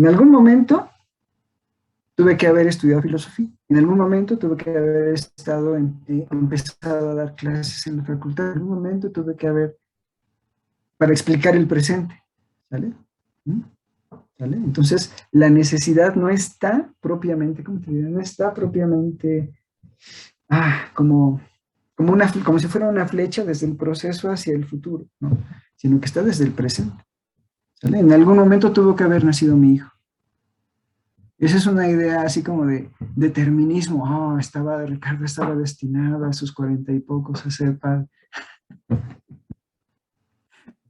En algún momento tuve que haber estudiado filosofía. En algún momento tuve que haber empezado a dar clases en la facultad. En algún momento tuve que haber, para explicar el presente. ¿Sale? ¿Vale? Entonces, la necesidad no está propiamente, ¿cómo te diría? No está propiamente como si fuera una flecha desde el proceso hacia el futuro, ¿no? Sino que está desde el presente. ¿Sale? En algún momento tuvo que haber nacido mi hijo. Esa es una idea así como de determinismo. Ricardo estaba destinado a sus 40 y pocos a ser padre.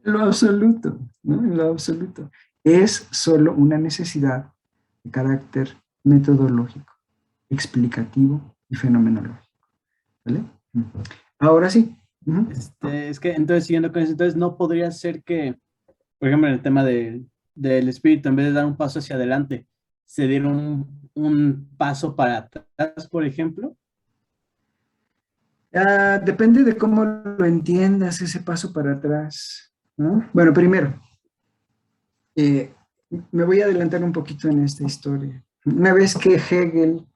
Lo absoluto, ¿no? En lo absoluto. Es solo una necesidad de carácter metodológico, explicativo y fenomenológico. ¿Vale? Ahora sí. Es que entonces, siguiendo con eso, entonces no podría ser que, por ejemplo, en el tema del espíritu, en vez de dar un paso hacia adelante, se diera un paso para atrás, por ejemplo. Depende de cómo lo entiendas ese paso para atrás, ¿no? Bueno, primero, me voy a adelantar un poquito en esta historia. Una vez que Hegel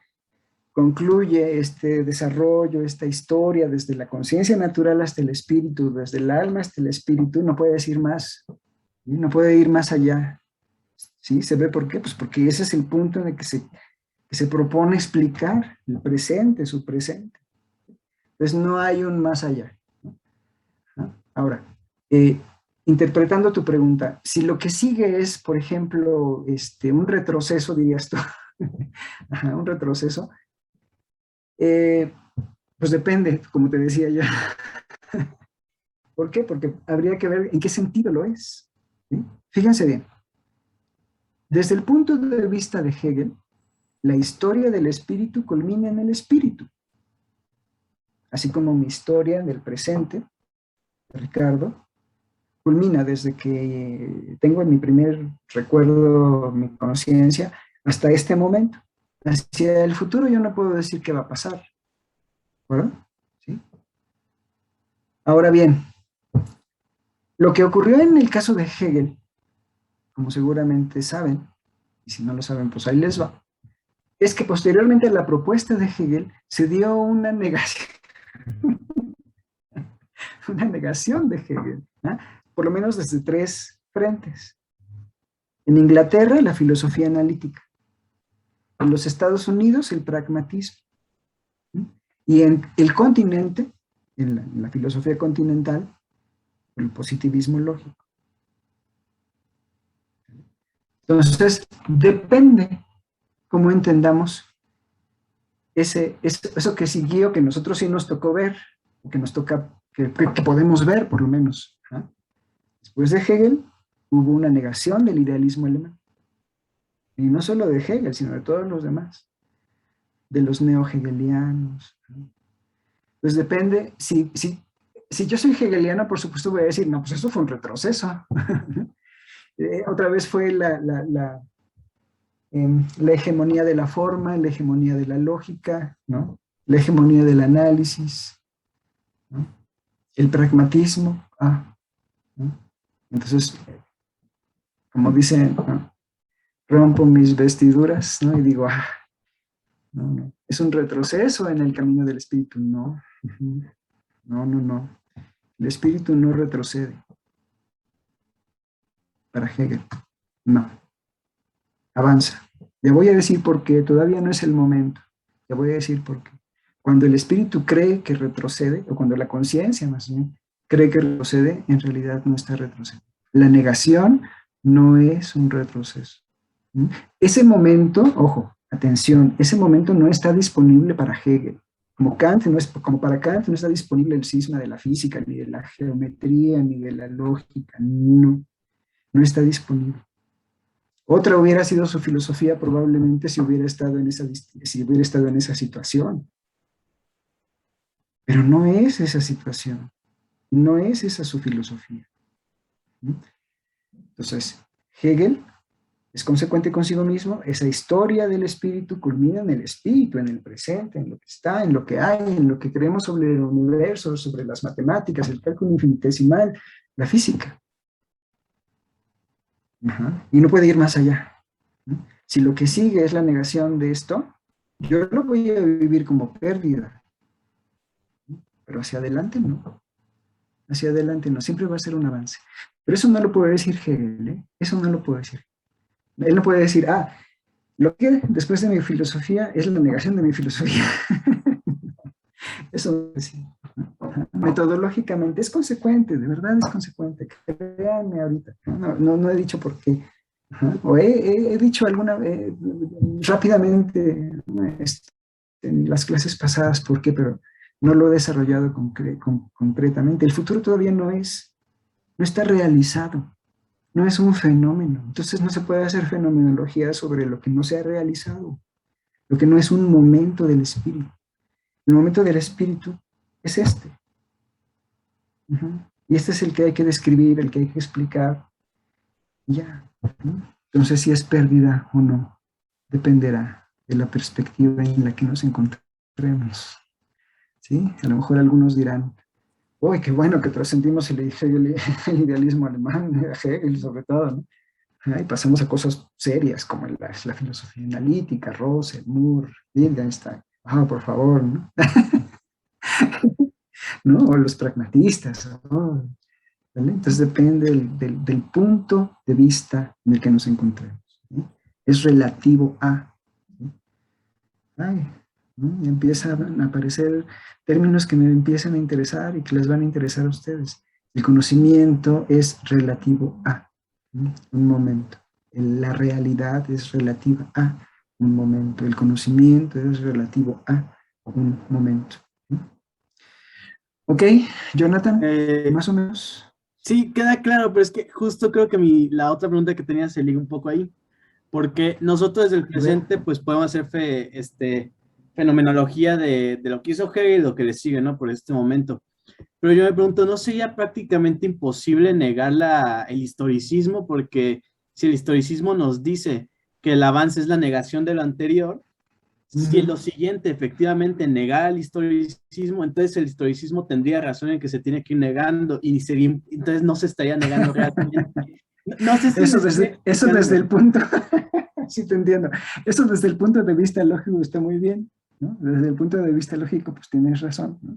concluye este desarrollo, esta historia, desde la conciencia natural hasta el espíritu, desde el alma hasta el espíritu, no puede decir más, ¿sí? No puede ir más allá. ¿Sí? ¿Se ve por qué? Pues porque ese es el punto en el que se propone explicar el presente, su presente. Entonces no hay un más allá, ¿no? Ahora, interpretando tu pregunta, si lo que sigue es, por ejemplo, un retroceso, dirías tú, un retroceso, pues depende, como te decía ya. ¿Por qué? Porque habría que ver en qué sentido lo es. ¿Sí? Fíjense bien, desde el punto de vista de Hegel, la historia del espíritu culmina en el espíritu, así como mi historia del presente, Ricardo, culmina desde que tengo en mi primer recuerdo, mi conciencia, hasta este momento. Hacia el futuro yo no puedo decir qué va a pasar, ¿verdad? ¿Sí? Ahora bien, lo que ocurrió en el caso de Hegel, como seguramente saben, y si no lo saben, pues ahí les va, es que posteriormente a la propuesta de Hegel se dio una negación, una negación de Hegel, ¿no? Por lo menos desde tres frentes. En Inglaterra, la filosofía analítica. En los Estados Unidos, el pragmatismo. ¿Sí? Y en el continente, en la filosofía continental, el positivismo lógico. Entonces, depende cómo entendamos eso que siguió, que nosotros sí nos tocó ver, que nos toca, que podemos ver por lo menos. ¿Ah? Después de Hegel, hubo una negación del idealismo alemán. Y no solo de Hegel, sino de todos los demás, de los neo-hegelianos. ¿No? Pues depende, si yo soy hegeliano, por supuesto voy a decir, no, pues eso fue un retroceso. Otra vez fue la hegemonía de la forma, la hegemonía de la lógica, ¿no? La hegemonía del análisis, ¿no? El pragmatismo. ¿No? Entonces, como dicen, ¿no? Rompo mis vestiduras, ¿no? Y digo, no, es un retroceso en el camino del espíritu, no. No. El espíritu no retrocede. Para Hegel, no. Avanza. Le voy a decir por qué, todavía no es el momento. Le voy a decir por qué. Cuando el espíritu cree que retrocede, o cuando la conciencia más bien cree que retrocede, en realidad no está retrocediendo. La negación no es un retroceso. Ese momento, ojo, atención, ese momento no está disponible para Hegel. Como para Kant no está disponible el cisma de la física, ni de la geometría, ni de la lógica, no está disponible. Otra hubiera sido su filosofía probablemente si hubiera estado en esa situación. Pero no es esa situación, no es esa su filosofía. Entonces, Hegel es consecuente consigo mismo, esa historia del espíritu culmina en el espíritu, en el presente, en lo que está, en lo que hay, en lo que creemos sobre el universo, sobre las matemáticas, el cálculo infinitesimal, la física. Y no puede ir más allá. ¿no? Si lo que sigue es la negación de esto, yo lo voy a vivir como pérdida, ¿no? Pero hacia adelante no. Hacia adelante no, siempre va a ser un avance. Pero eso no lo puede decir Hegel, ¿eh? Eso no lo puede decir. Él no puede decir, lo que después de mi filosofía es la negación de mi filosofía. Eso sí. Metodológicamente es consecuente, de verdad es consecuente. Créanme ahorita. No he dicho por qué. O he dicho alguna vez rápidamente en las clases pasadas por qué, pero no lo he desarrollado concretamente. El futuro todavía no está realizado, no es un fenómeno. Entonces no se puede hacer fenomenología sobre lo que no se ha realizado, lo que no es un momento del espíritu. El momento del espíritu es este. Y este es el que hay que describir, el que hay que explicar. Ya. Entonces, si es pérdida o no, dependerá de la perspectiva en la que nos encontremos. ¿Sí? A lo mejor algunos dirán, uy, qué bueno que trascendimos el idealismo alemán, Hegel sobre todo, ¿no? Y pasamos a cosas serias como la filosofía analítica, Russell, Moore, Wittgenstein. Por favor, ¿no? ¿No? O los pragmatistas, ¿no? ¿Vale? Entonces depende del punto de vista en el que nos encontremos. ¿Sí? Es relativo a. ¿Sí? ¿No? Y empiezan a aparecer términos que me empiezan a interesar y que les van a interesar a ustedes. El conocimiento es relativo a, ¿no? Un momento. La realidad es relativa a un momento. El conocimiento es relativo a un momento. ¿Sí? Ok, Jonathan, Eh, más o menos. sí, queda claro, pero es que justo creo que la otra pregunta que tenía se liga un poco ahí, porque nosotros desde el A ver, presente pues podemos hacer fenomenología de lo que hizo Hegel y lo que le sigue, ¿no? Por este momento. Pero yo me pregunto, ¿no sería prácticamente imposible negar el historicismo? Porque si el historicismo nos dice que el avance es la negación de lo anterior, si en lo siguiente efectivamente negar el historicismo, entonces el historicismo tendría razón en que se tiene que ir negando y entonces no se estaría negando realmente. No, no sé si me estoy eso explicando. desde el punto, sí te entiendo, eso desde el punto de vista lógico está muy bien, ¿no? Desde el punto de vista lógico, pues tienes razón, ¿no?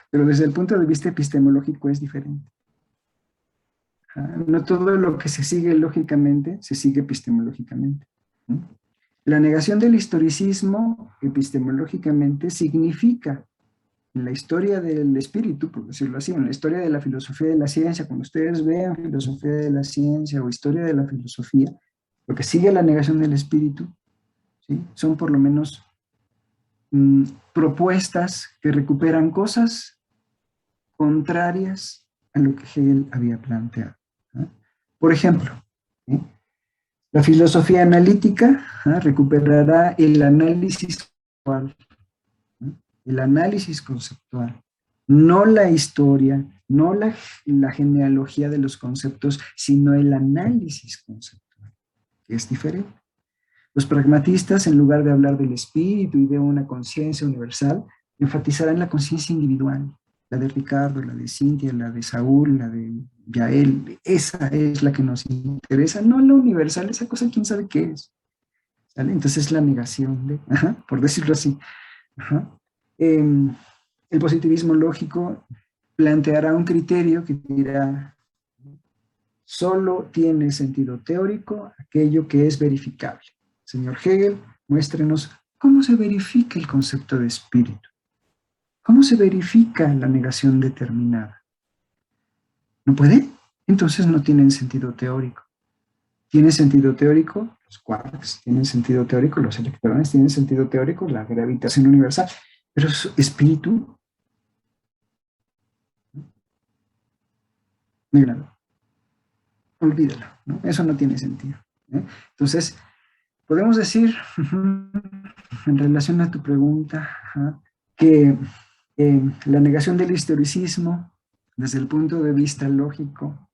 Pero desde el punto de vista epistemológico es diferente. No todo lo que se sigue lógicamente se sigue epistemológicamente, ¿no? La negación del historicismo epistemológicamente significa en la historia del espíritu, por decirlo así, en la historia de la filosofía de la ciencia, cuando ustedes vean filosofía de la ciencia o historia de la filosofía, lo que sigue la negación del espíritu, ¿sí? Son por lo menos propuestas que recuperan cosas contrarias a lo que Hegel había planteado, ¿no? Por ejemplo, ¿sí? La filosofía analítica recuperará el análisis conceptual, ¿no? El análisis conceptual, no la historia, no la genealogía de los conceptos, sino el análisis conceptual, que es diferente. Los pragmatistas, en lugar de hablar del espíritu y de una conciencia universal, enfatizarán la conciencia individual, la de Ricardo, la de Cintia, la de Saúl, la de Yael. Esa es la que nos interesa, no la universal, esa cosa quién sabe qué es. ¿Sale? Entonces es la negación de, por decirlo así. El positivismo lógico planteará un criterio que dirá, solo tiene sentido teórico aquello que es verificable. Señor Hegel, muéstrenos cómo se verifica el concepto de espíritu. ¿Cómo se verifica la negación determinada? ¿No puede? Entonces no tienen sentido teórico. ¿Tiene sentido teórico? Los quarks. ¿Tienen sentido teórico? Los electrones. ¿Tienen sentido teórico? La gravitación universal. Pero su espíritu, míralo, olvídalo, ¿no? Eso no tiene sentido, ¿eh? Entonces, podemos decir, en relación a tu pregunta, que la negación del historicismo, desde el punto de vista lógico,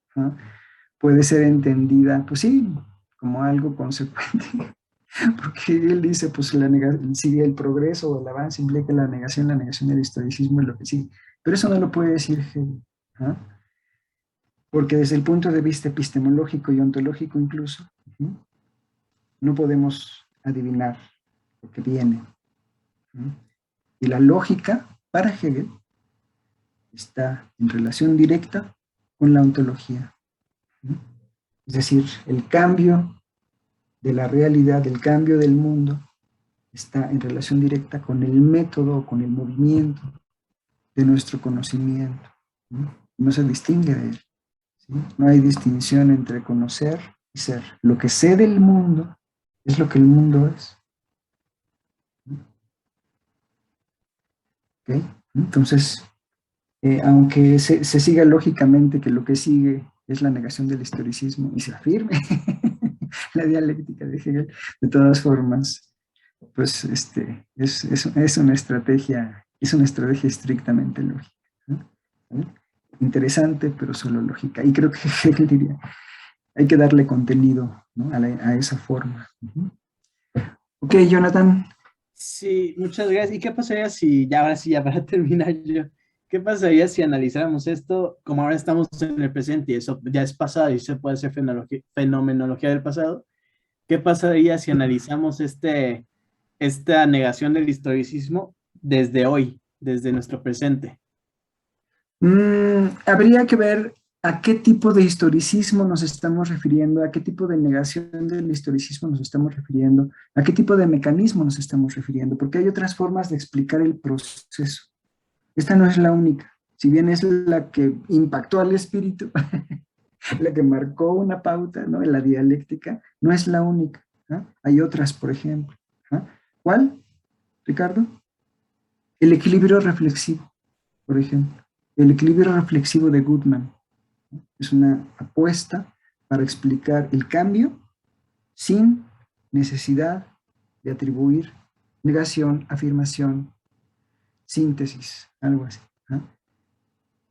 puede ser entendida, pues sí, como algo consecuente, porque él dice, pues sigue el progreso o el avance, implica la negación del historicismo es lo que sigue. Pero eso no lo puede decir Hegel, porque desde el punto de vista epistemológico y ontológico incluso, no podemos adivinar lo que viene. Y la lógica, para Hegel, está en relación directa con la ontología. Es decir, el cambio de la realidad, el cambio del mundo, está en relación directa con el método, con el movimiento de nuestro conocimiento. No se distingue de él. ¿Sí? No hay distinción entre conocer y ser. Lo que sé del mundo es lo que el mundo es. ¿Okay? Entonces, aunque se siga lógicamente que lo que sigue es la negación del historicismo y se afirme la dialéctica de Hegel, de todas formas, pues es una estrategia estrictamente lógica. ¿Sí? Interesante, pero solo lógica. Y creo que Hegel diría, hay que darle contenido, ¿no? a esa forma. Ok, Jonathan. Sí, muchas gracias. ¿Y qué pasaría si, ya ahora sí, ya para terminar yo, qué pasaría si analizáramos esto como ahora estamos en el presente y eso ya es pasado y se puede hacer fenomenología del pasado? ¿Qué pasaría si analizamos esta negación del historicismo desde hoy, desde nuestro presente? Habría que ver a qué tipo de historicismo nos estamos refiriendo, a qué tipo de negación del historicismo nos estamos refiriendo, a qué tipo de mecanismo nos estamos refiriendo, porque hay otras formas de explicar el proceso. Esta no es la única, si bien es la que impactó al espíritu, la que marcó una pauta, ¿no? En la dialéctica, no es la única. ¿No? Hay otras, por ejemplo. ¿No? ¿Cuál, Ricardo? El equilibrio reflexivo, por ejemplo. El equilibrio reflexivo de Goodman. Es una apuesta para explicar el cambio sin necesidad de atribuir negación, afirmación, síntesis, algo así. ¿No?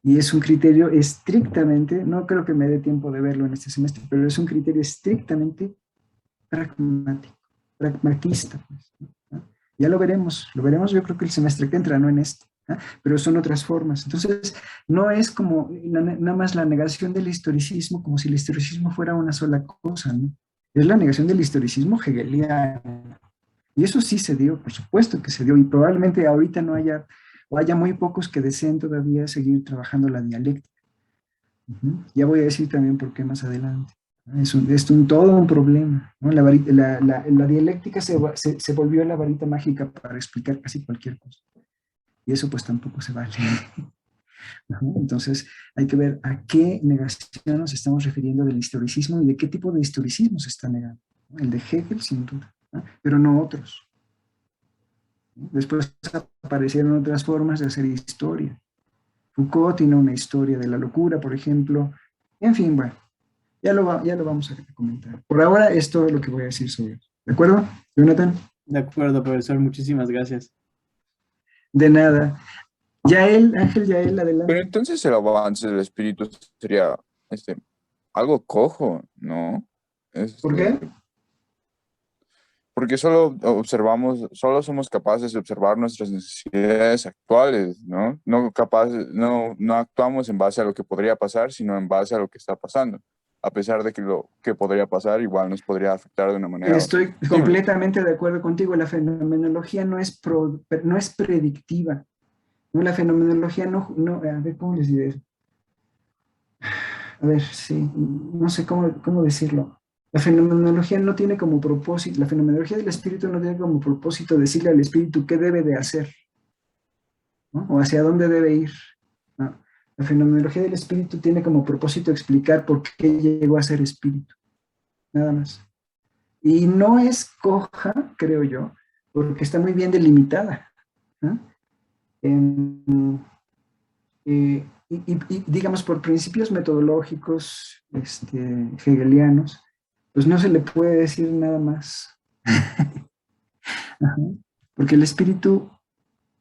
Y es un criterio estrictamente, no creo que me dé tiempo de verlo en este semestre, pero es un criterio estrictamente pragmático, pragmatista. Pues, ¿no? Ya lo veremos yo creo que el semestre que entra, no en este. ¿no? Pero son otras formas. Entonces, no es como nada más la negación del historicismo, como si el historicismo fuera una sola cosa, ¿no? Es la negación del historicismo hegeliano. Y eso sí se dio, por supuesto que se dio, y probablemente ahorita no haya, o haya muy pocos que deseen todavía seguir trabajando la dialéctica. Ya voy a decir también por qué más adelante. Es todo un problema. ¿No? La dialéctica se volvió la varita mágica para explicar casi cualquier cosa. Y eso pues tampoco se vale. Entonces hay que ver a qué negación nos estamos refiriendo del historicismo y de qué tipo de historicismo se está negando. El de Hegel, sin duda, ¿no? Pero no otros. Después aparecieron otras formas de hacer historia. Foucault tiene una historia de la locura, por ejemplo. En fin, bueno, ya lo vamos a comentar. Por ahora es todo lo que voy a decir sobre eso. ¿De acuerdo, Jonathan? De acuerdo, profesor, muchísimas gracias. De nada. Ángel Yael, Pero adelante. entonces el avance del espíritu sería algo cojo, ¿no? ¿Por qué? Porque solo somos capaces de observar nuestras necesidades actuales, ¿no? No actuamos en base a lo que podría pasar, sino en base a lo que está pasando. A pesar de que lo que podría pasar igual nos podría afectar de una manera. Estoy completamente de acuerdo contigo. La fenomenología no es predictiva. No, la fenomenología no, a ver, ¿cómo les diré eso? A ver, sí, no sé cómo decirlo. La fenomenología no tiene como propósito, la fenomenología del espíritu no tiene como propósito decirle al espíritu qué debe de hacer, ¿no? O hacia dónde debe ir. No. La fenomenología del espíritu tiene como propósito explicar por qué llegó a ser espíritu. Nada más. Y no es coja, creo yo, porque está muy bien delimitada. ¿No? Y digamos, por principios metodológicos hegelianos, pues no se le puede decir nada más. Porque el espíritu,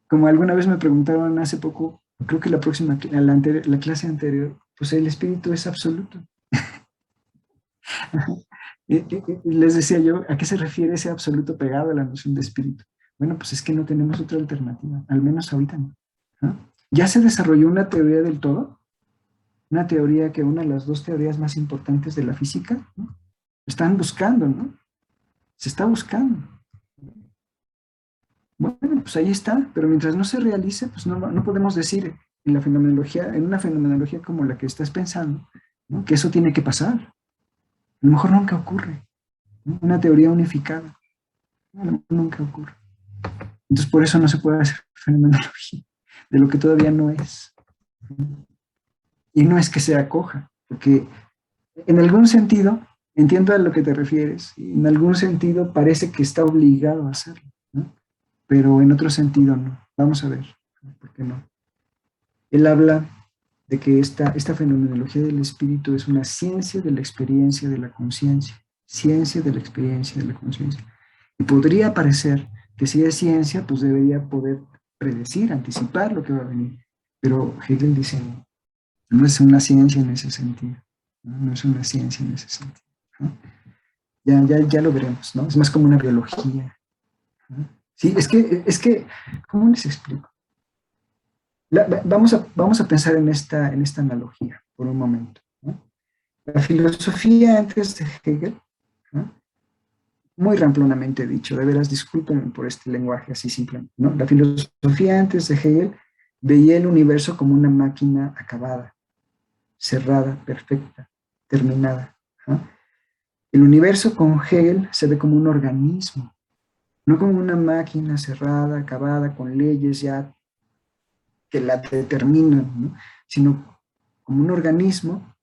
como alguna vez me preguntaron hace poco, creo que la clase anterior, pues el espíritu es absoluto. Y les decía yo, ¿a qué se refiere ese absoluto pegado a la noción de espíritu? Bueno, pues es que no tenemos otra alternativa, al menos ahorita no. ¿No? Ya se desarrolló una teoría del todo, una teoría una de las dos teorías más importantes de la física, ¿no? Están buscando, ¿no? se está buscando. Bueno, pues ahí está, pero mientras no se realice, pues no podemos decir en la fenomenología, en una fenomenología como la que estás pensando, ¿no?, que eso tiene que pasar. A lo mejor nunca ocurre, ¿no? Una teoría unificada, a lo mejor nunca ocurre. Entonces por eso no se puede hacer fenomenología de lo que todavía no es. Y no es que se acoja, porque en algún sentido, entiendo a lo que te refieres, y en algún sentido parece que está obligado a hacerlo, ¿no? Pero en otro sentido no. Vamos a ver, ¿por qué no? Él habla de que esta fenomenología del espíritu es una ciencia de la experiencia de la conciencia, ciencia de la experiencia de la conciencia. Y podría parecer que si es ciencia, pues debería poder predecir, anticipar lo que va a venir. Pero Hegel dice, no es una ciencia en ese sentido, no es una ciencia en ese sentido, ¿no? Ya lo veremos, ¿no? Es más como una biología, ¿no? Sí, es que, ¿cómo les explico? Vamos a pensar en esta analogía por un momento, ¿no? La filosofía antes de Hegel, ¿no?, muy ramplonamente dicho, de veras discúlpenme por este lenguaje así simple, ¿no? La filosofía antes de Hegel veía el universo como una máquina acabada, cerrada, perfecta, terminada, ¿no? El universo con Hegel se ve como un organismo, no como una máquina cerrada, acabada, con leyes ya que la determinan, ¿no?, sino como un organismo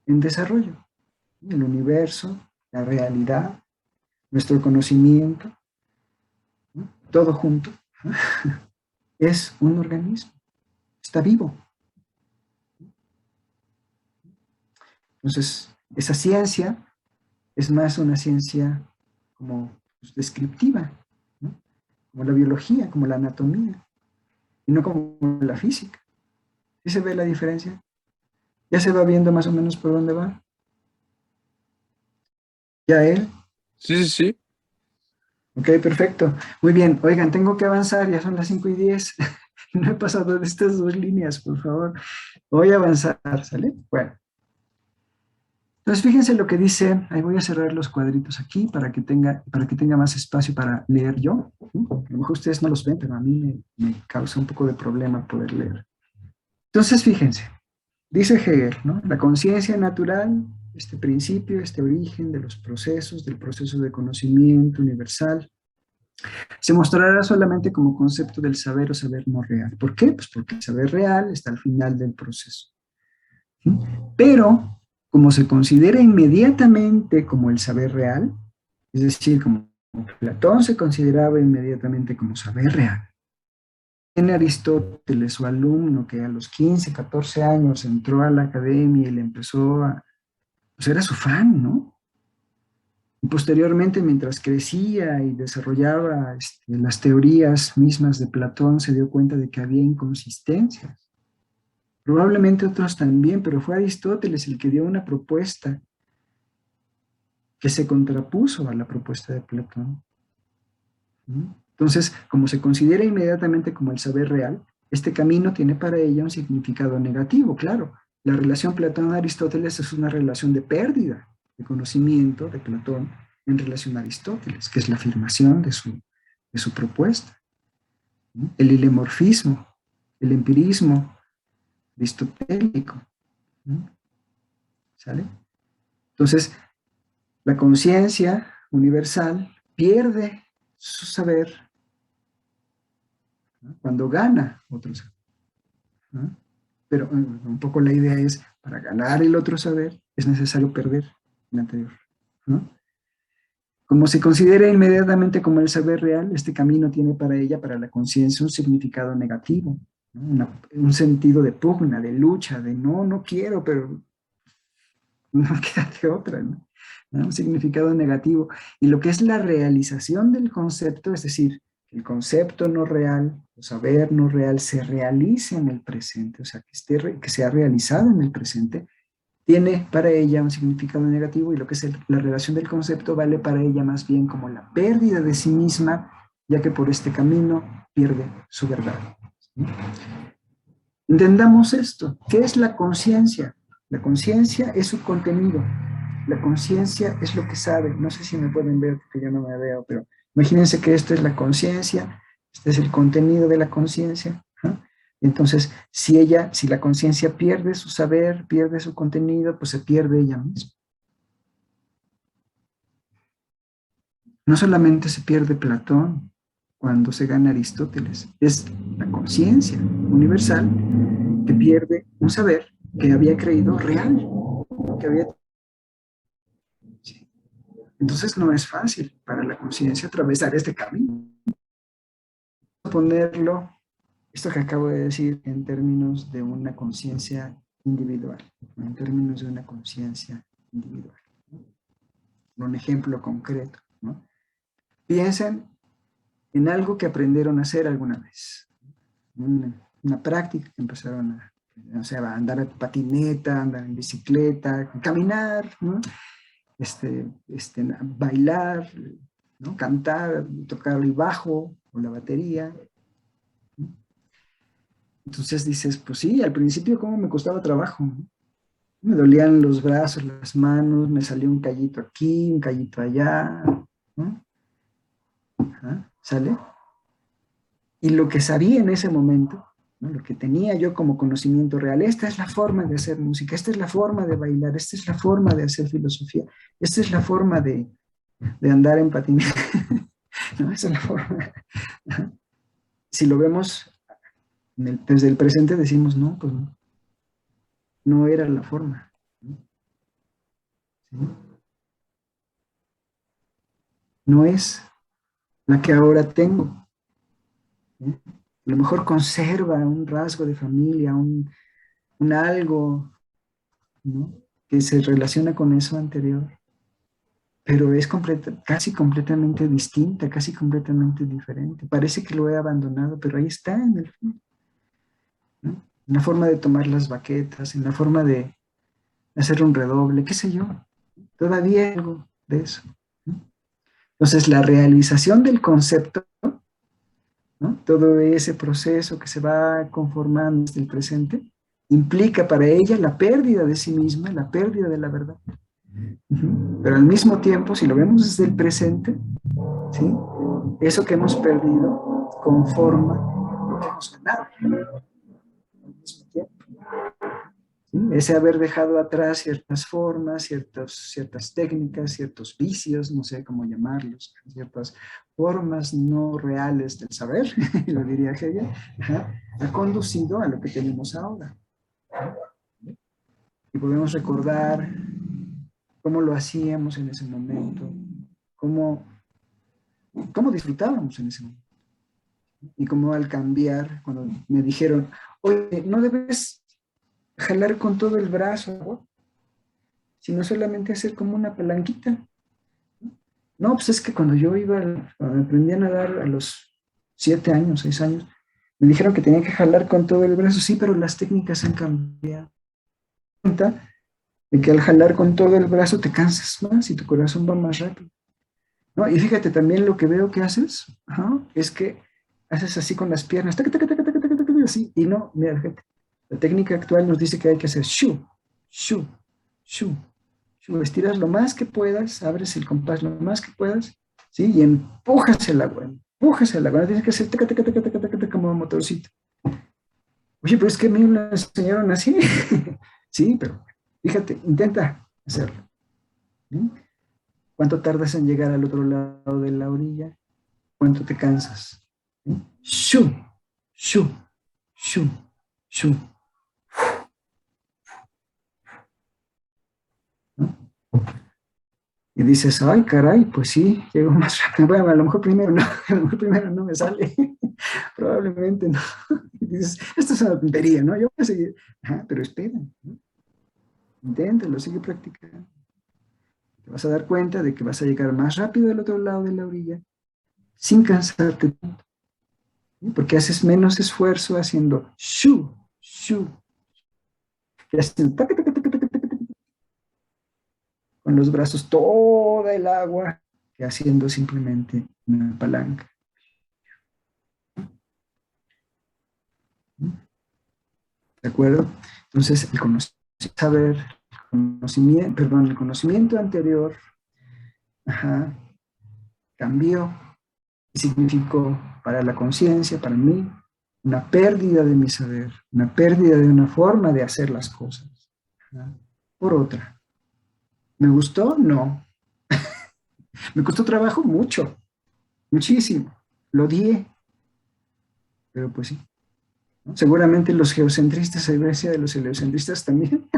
en desarrollo. El universo, la realidad, nuestro conocimiento, ¿no?, todo junto, ¿no?, es un organismo, está vivo. Entonces, esa ciencia es más una ciencia como, pues, descriptiva, ¿no?, como la biología, como la anatomía, y no como la física. ¿Sí se ve la diferencia? ¿Ya se va viendo más o menos por dónde va? ¿Ya él? Sí, sí, sí. Ok, perfecto. Muy bien. Oigan, tengo que avanzar, ya son las 5:10. No he pasado de estas 2 líneas, por favor. Voy a avanzar, ¿sale? Bueno. Entonces, fíjense lo que dice, ahí voy a cerrar los cuadritos aquí para que tenga más espacio para leer yo. A lo mejor ustedes no los ven, pero a mí me causa un poco de problema poder leer. Entonces, fíjense, dice Hegel, ¿no?, la conciencia natural, este principio, este origen de los procesos, del proceso de conocimiento universal, se mostrará solamente como concepto del saber o saber no real. ¿Por qué? Pues porque el saber real está al final del proceso. ¿Sí? Pero, como se considera inmediatamente como el saber real, es decir, como Platón se consideraba inmediatamente como saber real, en Aristóteles, su alumno, que a los 15, 14 años entró a la academia y le empezó a, pues era su fan, ¿no? Y posteriormente, mientras crecía y desarrollaba las teorías mismas de Platón, se dio cuenta de que había inconsistencias. Probablemente otros también, pero fue Aristóteles el que dio una propuesta que se contrapuso a la propuesta de Platón. Entonces, como se considera inmediatamente como el saber real, este camino tiene para ella un significado negativo, claro. La relación Platón-Aristóteles es una relación de pérdida de conocimiento de Platón en relación a Aristóteles, que es la afirmación de su propuesta. El hilemorfismo, el empirismo aristotélico. ¿Sale? Entonces, la conciencia universal pierde su saber, ¿no?, cuando gana otro saber, ¿no? Pero un poco la idea es, para ganar el otro saber, es necesario perder el anterior, ¿no? Como se considera inmediatamente como el saber real, este camino tiene para ella, para la conciencia, un significado negativo, ¿no?, un sentido de pugna, de lucha, de no quiero, pero no queda de otra, ¿no? Un significado negativo. Y lo que es la realización del concepto, es decir, el concepto no real, el saber no real, se realice en el presente, o sea, que sea realizado en el presente, tiene para ella un significado negativo, y lo que es la relación del concepto vale para ella más bien como la pérdida de sí misma, ya que por este camino pierde su verdad. ¿Sí? Entendamos esto. ¿Qué es la conciencia? La conciencia es su contenido. La conciencia es lo que sabe. No sé si me pueden ver porque yo no me veo, pero imagínense que esto es la conciencia, este es el contenido de la conciencia. ¿No? Entonces, si la conciencia pierde su saber, pierde su contenido, pues se pierde ella misma. No solamente se pierde Platón cuando se gana Aristóteles, es la conciencia universal que pierde un saber que había creído real, que había... Entonces no es fácil para la conciencia atravesar este camino. Ponerlo, esto que acabo de decir, en términos de una conciencia individual, en términos de una conciencia individual. Un ejemplo concreto, ¿no? Piensen en algo que aprendieron a hacer alguna vez. Una práctica que empezaron a, o sea, a andar en patineta, andar en bicicleta, caminar, ¿no? Bailar, ¿no? Cantar, tocar el bajo o la batería. ¿No? Entonces dices, pues sí, al principio cómo me costaba trabajo, ¿no? Me dolían los brazos, las manos, me salió un callito aquí, un callito allá, ¿no? Ajá, ¿sale? Y lo que sabía en ese momento, ¿no? Lo que tenía yo como conocimiento real, esta es la forma de hacer música, esta es la forma de bailar, esta es la forma de hacer filosofía, esta es la forma de andar en patineta, ¿no? Esa es la forma. Si lo vemos desde el presente, decimos, no, pues no, no era la forma. ¿No? ¿Sí? No es la que ahora tengo. ¿Sí? A lo mejor conserva un rasgo de familia, un algo, ¿no? Que se relaciona con eso anterior, pero es casi completamente distinta, casi completamente diferente. Parece que lo he abandonado, pero ahí está en el fondo, ¿no? En la forma de tomar las baquetas, en la forma de hacer un redoble, qué sé yo. Todavía hay algo de eso, ¿no? Entonces, la realización del concepto, ¿no? Todo ese proceso que se va conformando desde el presente, implica para ella la pérdida de sí misma, la pérdida de la verdad. Pero al mismo tiempo, si lo vemos desde el presente, ¿sí? Eso que hemos perdido conforma lo que hemos ganado al mismo tiempo. ¿Sí? Ese haber dejado atrás ciertas formas, ciertas técnicas, ciertos vicios, no sé cómo llamarlos, ciertas formas no reales del saber, lo diría Hegel, ha conducido a lo que tenemos ahora. Y podemos recordar cómo lo hacíamos en ese momento, cómo disfrutábamos en ese momento. Y cómo al cambiar, cuando me dijeron, oye, no debes jalar con todo el brazo, ¿no? Sino solamente hacer como una palanquita. No, pues es que cuando aprendí a nadar a los 7 años, 6 años, me dijeron que tenía que jalar con todo el brazo. Sí, pero las técnicas han cambiado. De que al jalar con todo el brazo te cansas más y tu corazón va más rápido. ¿No? Y fíjate también lo que veo que haces, es que haces así con las piernas, tac, tac, tac, tac, tac, tac, tac, así, y no, mira, fíjate, la técnica actual nos dice que hay que hacer shu, shu, shu, shu, estiras lo más que puedas, abres el compás lo más que puedas, ¿sí? Y empujas el agua, no tienes que hacer tac, tac, tac, tac, tac, tac, tac, como un motorcito. Oye, pero es que a mí me lo enseñaron así, sí, pero fíjate, intenta hacerlo, ¿sí? ¿Cuánto tardas en llegar al otro lado de la orilla? ¿Cuánto te cansas? ¿Sí? Shu, shu, shu, shu. ¿No? Y dices, ay, caray, pues sí, llego más rápido. Bueno, a lo mejor primero no me sale. Probablemente no. Y dices, esto es una tontería, ¿no? Yo voy a seguir. Pero espera, ¿no? Inténtalo, sigue practicando. Te vas a dar cuenta de que vas a llegar más rápido al otro lado de la orilla sin cansarte tanto. ¿Sí? Porque haces menos esfuerzo haciendo shu, shu, que haciendo tac, tac, tac, tac, tac, tac, tac, con los brazos toda el agua, que haciendo simplemente una palanca. ¿De acuerdo? Entonces, el conocer, saber, el conocimiento anterior, cambió y significó para la conciencia, para mí, una pérdida de mi saber, una pérdida de una forma de hacer las cosas, por otra. ¿Me gustó? No. Me costó trabajo mucho, muchísimo. Lo odié, pero pues sí. ¿No? Seguramente los geocentristas, a diferencia de los heliocentristas también,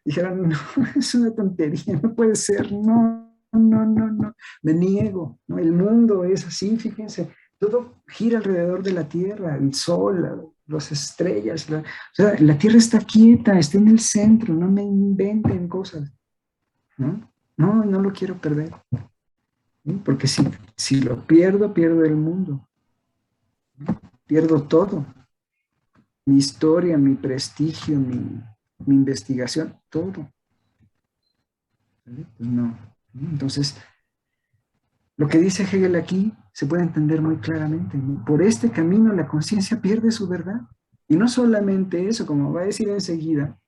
dijeron, no, es una tontería, no puede ser, no, no, no, no, me niego, ¿no? El mundo es así, fíjense, todo gira alrededor de la Tierra, el Sol, las estrellas, o sea, la Tierra está quieta, está en el centro, no me inventen cosas, ¿no? No, no lo quiero perder, ¿sí? Porque si lo pierdo, pierdo el mundo, ¿no? Pierdo todo, mi historia, mi prestigio, mi investigación, todo. ¿Vale? Pues no. Entonces, lo que dice Hegel aquí se puede entender muy claramente, ¿no? Por este camino la conciencia pierde su verdad. Y no solamente eso, como va a decir enseguida,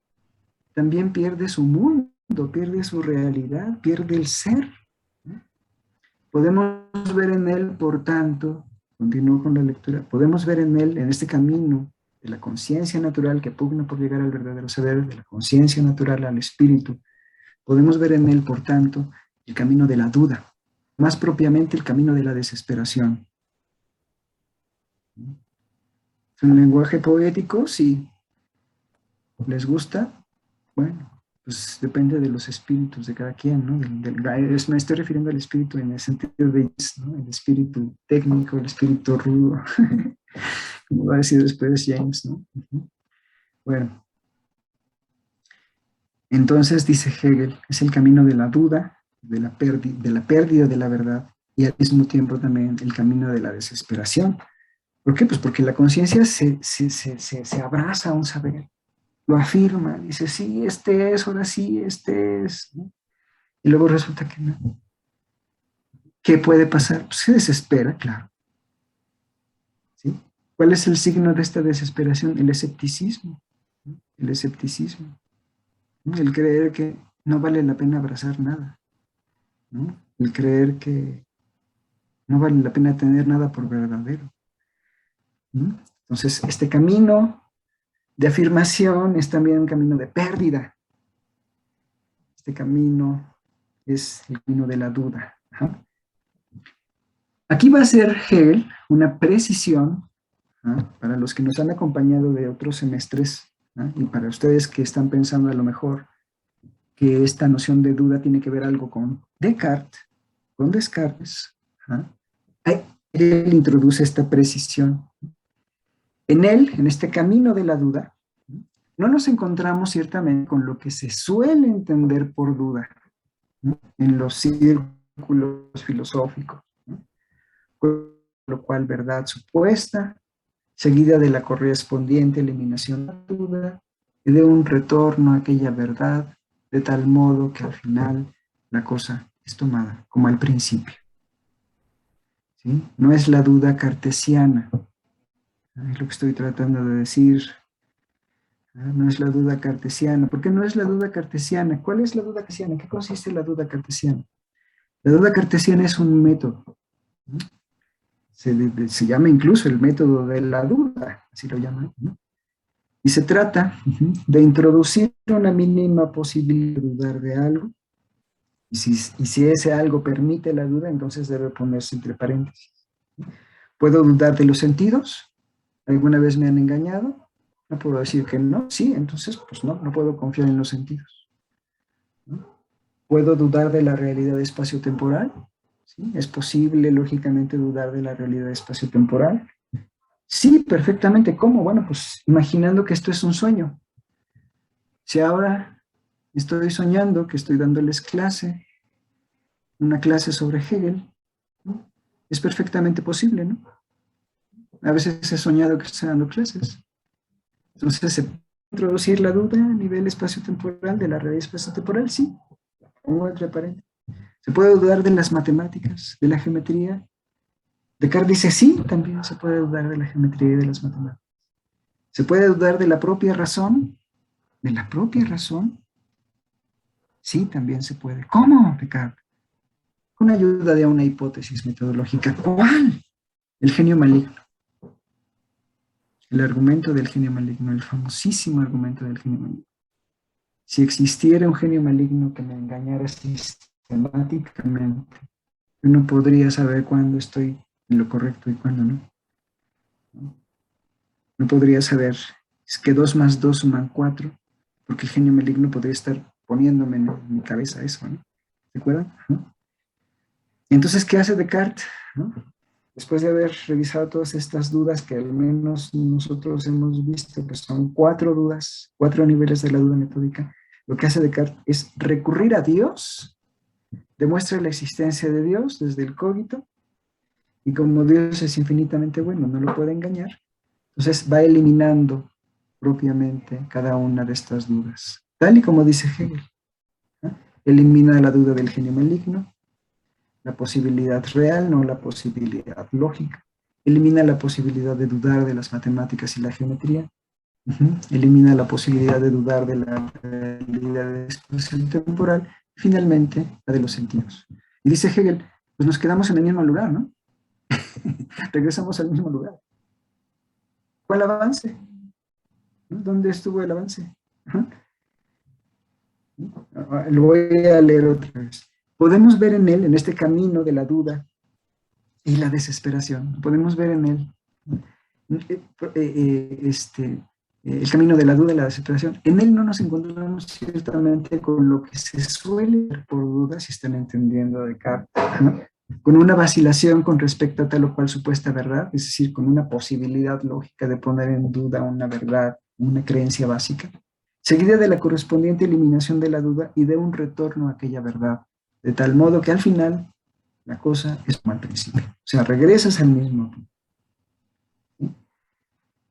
también pierde su mundo, pierde su realidad, pierde el ser, ¿no? Podemos ver en él, por tanto, continúo con la lectura, podemos ver en él, en este camino de la conciencia natural que pugna por llegar al verdadero saber, de la conciencia natural al espíritu, podemos ver en él, por tanto, el camino de la duda, más propiamente el camino de la desesperación. ¿Es un lenguaje poético? Sí. ¿Les gusta? Bueno, pues depende de los espíritus de cada quien, ¿no? Me estoy refiriendo al espíritu en el sentido de, ¿no? El espíritu técnico, el espíritu rudo, como va a decir después James, ¿no? Bueno. Entonces, dice Hegel, es el camino de la duda, de la pérdida de la verdad, y al mismo tiempo también el camino de la desesperación. ¿Por qué? Pues porque la conciencia se abraza a un saber, lo afirma, dice, sí, este es, ahora sí, este es, ¿no? Y luego resulta que no. ¿Qué puede pasar? Pues se desespera, claro. ¿Sí? ¿Cuál es el signo de esta desesperación? El escepticismo, ¿no? El escepticismo. El creer que no vale la pena abrazar nada, ¿no? El creer que no vale la pena tener nada por verdadero, ¿no? Entonces, este camino de afirmación es también un camino de pérdida. Este camino es el camino de la duda. Ajá. Aquí va a ser Hegel una precisión, ¿no? Para los que nos han acompañado de otros semestres, ¿no? Y para ustedes que están pensando a lo mejor que esta noción de duda tiene que ver algo con Descartes, con Descartes. Él introduce esta precisión. En él, en este camino de la duda, no nos encontramos ciertamente con lo que se suele entender por duda, ¿no? En los círculos filosóficos, ¿no? Con lo cual verdad supuesta, seguida de la correspondiente eliminación de la duda y de un retorno a aquella verdad, de tal modo que al final la cosa es tomada como al principio. ¿Sí? No es la duda cartesiana, es lo que estoy tratando de decir. No es la duda cartesiana. ¿Por qué no es la duda cartesiana? ¿Cuál es la duda cartesiana? ¿Qué consiste la duda cartesiana? La duda cartesiana es un método. ¿No? Se llama incluso el método de la duda, así lo llaman, ¿no? Y se trata de introducir una mínima posibilidad de dudar de algo. Y si ese algo permite la duda, entonces debe ponerse entre paréntesis. ¿Puedo dudar de los sentidos? ¿Alguna vez me han engañado? No puedo decir que no. Sí, entonces pues no puedo confiar en los sentidos, ¿no? ¿Puedo dudar de la realidad espacio-temporal? ¿Sí? ¿Es posible, lógicamente, dudar de la realidad espacio-temporal? Sí, perfectamente. ¿Cómo? Bueno, pues imaginando que esto es un sueño. Si ahora estoy soñando que estoy dándoles clase, una clase sobre Hegel, ¿no? Es perfectamente posible, ¿no? A veces he soñado que estoy dando clases. Entonces, ¿se puede introducir la duda a nivel espacio-temporal, de la realidad espacio-temporal? Sí. Pongo entre paréntesis. ¿Se puede dudar de las matemáticas, de la geometría? Descartes dice sí, también se puede dudar de la geometría y de las matemáticas. ¿Se puede dudar de la propia razón? de la propia razón, sí, también se puede. ¿Cómo, Descartes? Con ayuda de una hipótesis metodológica. ¿Cuál? El genio maligno. El argumento del genio maligno, el famosísimo argumento del genio maligno. Si existiera un genio maligno que me engañara sistemáticamente, yo no podría saber cuándo estoy en lo correcto y cuándo no. No podría saber, es que 2 más 2 suman 4, porque el genio maligno podría estar poniéndome en mi cabeza eso, ¿no? ¿Se acuerdan? ¿No? Entonces, ¿qué hace Descartes? ¿No? Después de haber revisado todas estas dudas que al menos nosotros hemos visto, que son 4 dudas, 4 niveles de la duda metódica, lo que hace Descartes es recurrir a Dios, demuestra la existencia de Dios desde el cogito, y como Dios es infinitamente bueno, no lo puede engañar, entonces va eliminando propiamente cada una de estas dudas, tal y como dice Hegel, ¿no? Elimina la duda del genio maligno, la posibilidad real, no la posibilidad lógica. Elimina la posibilidad de dudar de las matemáticas y la geometría. Elimina la posibilidad de dudar de la realidad de espacio temporal. Y finalmente, la de los sentidos. Y dice Hegel, pues nos quedamos en el mismo lugar, ¿no? Regresamos al mismo lugar. ¿Cuál avance? ¿No? ¿Dónde estuvo el avance? Lo voy a leer otra vez. Podemos ver en él, en este camino de la duda y la desesperación, podemos ver en él el camino de la duda y la desesperación. En él no nos encontramos ciertamente con lo que se suele ver por duda, si están entendiendo Descartes, ¿no? Con una vacilación con respecto a tal o cual supuesta verdad, es decir, con una posibilidad lógica de poner en duda una verdad, una creencia básica, seguida de la correspondiente eliminación de la duda y de un retorno a aquella verdad, de tal modo que al final la cosa es como al principio. O sea, regresas al mismo punto. ¿Sí?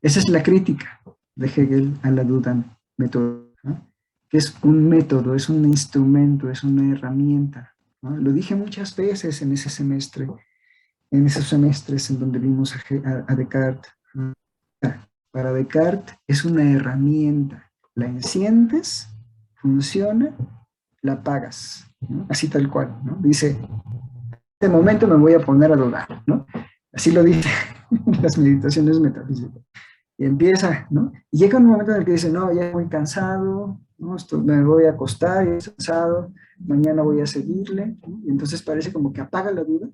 Esa es la crítica de Hegel a la duda metódica, ¿no? Que es un método, es un instrumento, es una herramienta, ¿no? Lo dije muchas veces en ese semestre, en esos semestres en donde vimos a Descartes. Para Descartes es una herramienta. La enciendes, funciona, la apagas, ¿no? Así tal cual, ¿no? Dice, en este momento me voy a poner a dudar, ¿no? Así lo dice en las meditaciones metafísicas. Y empieza, ¿no? Y llega un momento en el que dice, no, ya estoy cansado, ¿no? Me voy a acostar, ya estoy cansado, mañana voy a seguirle, ¿no? Y entonces parece como que apaga la duda,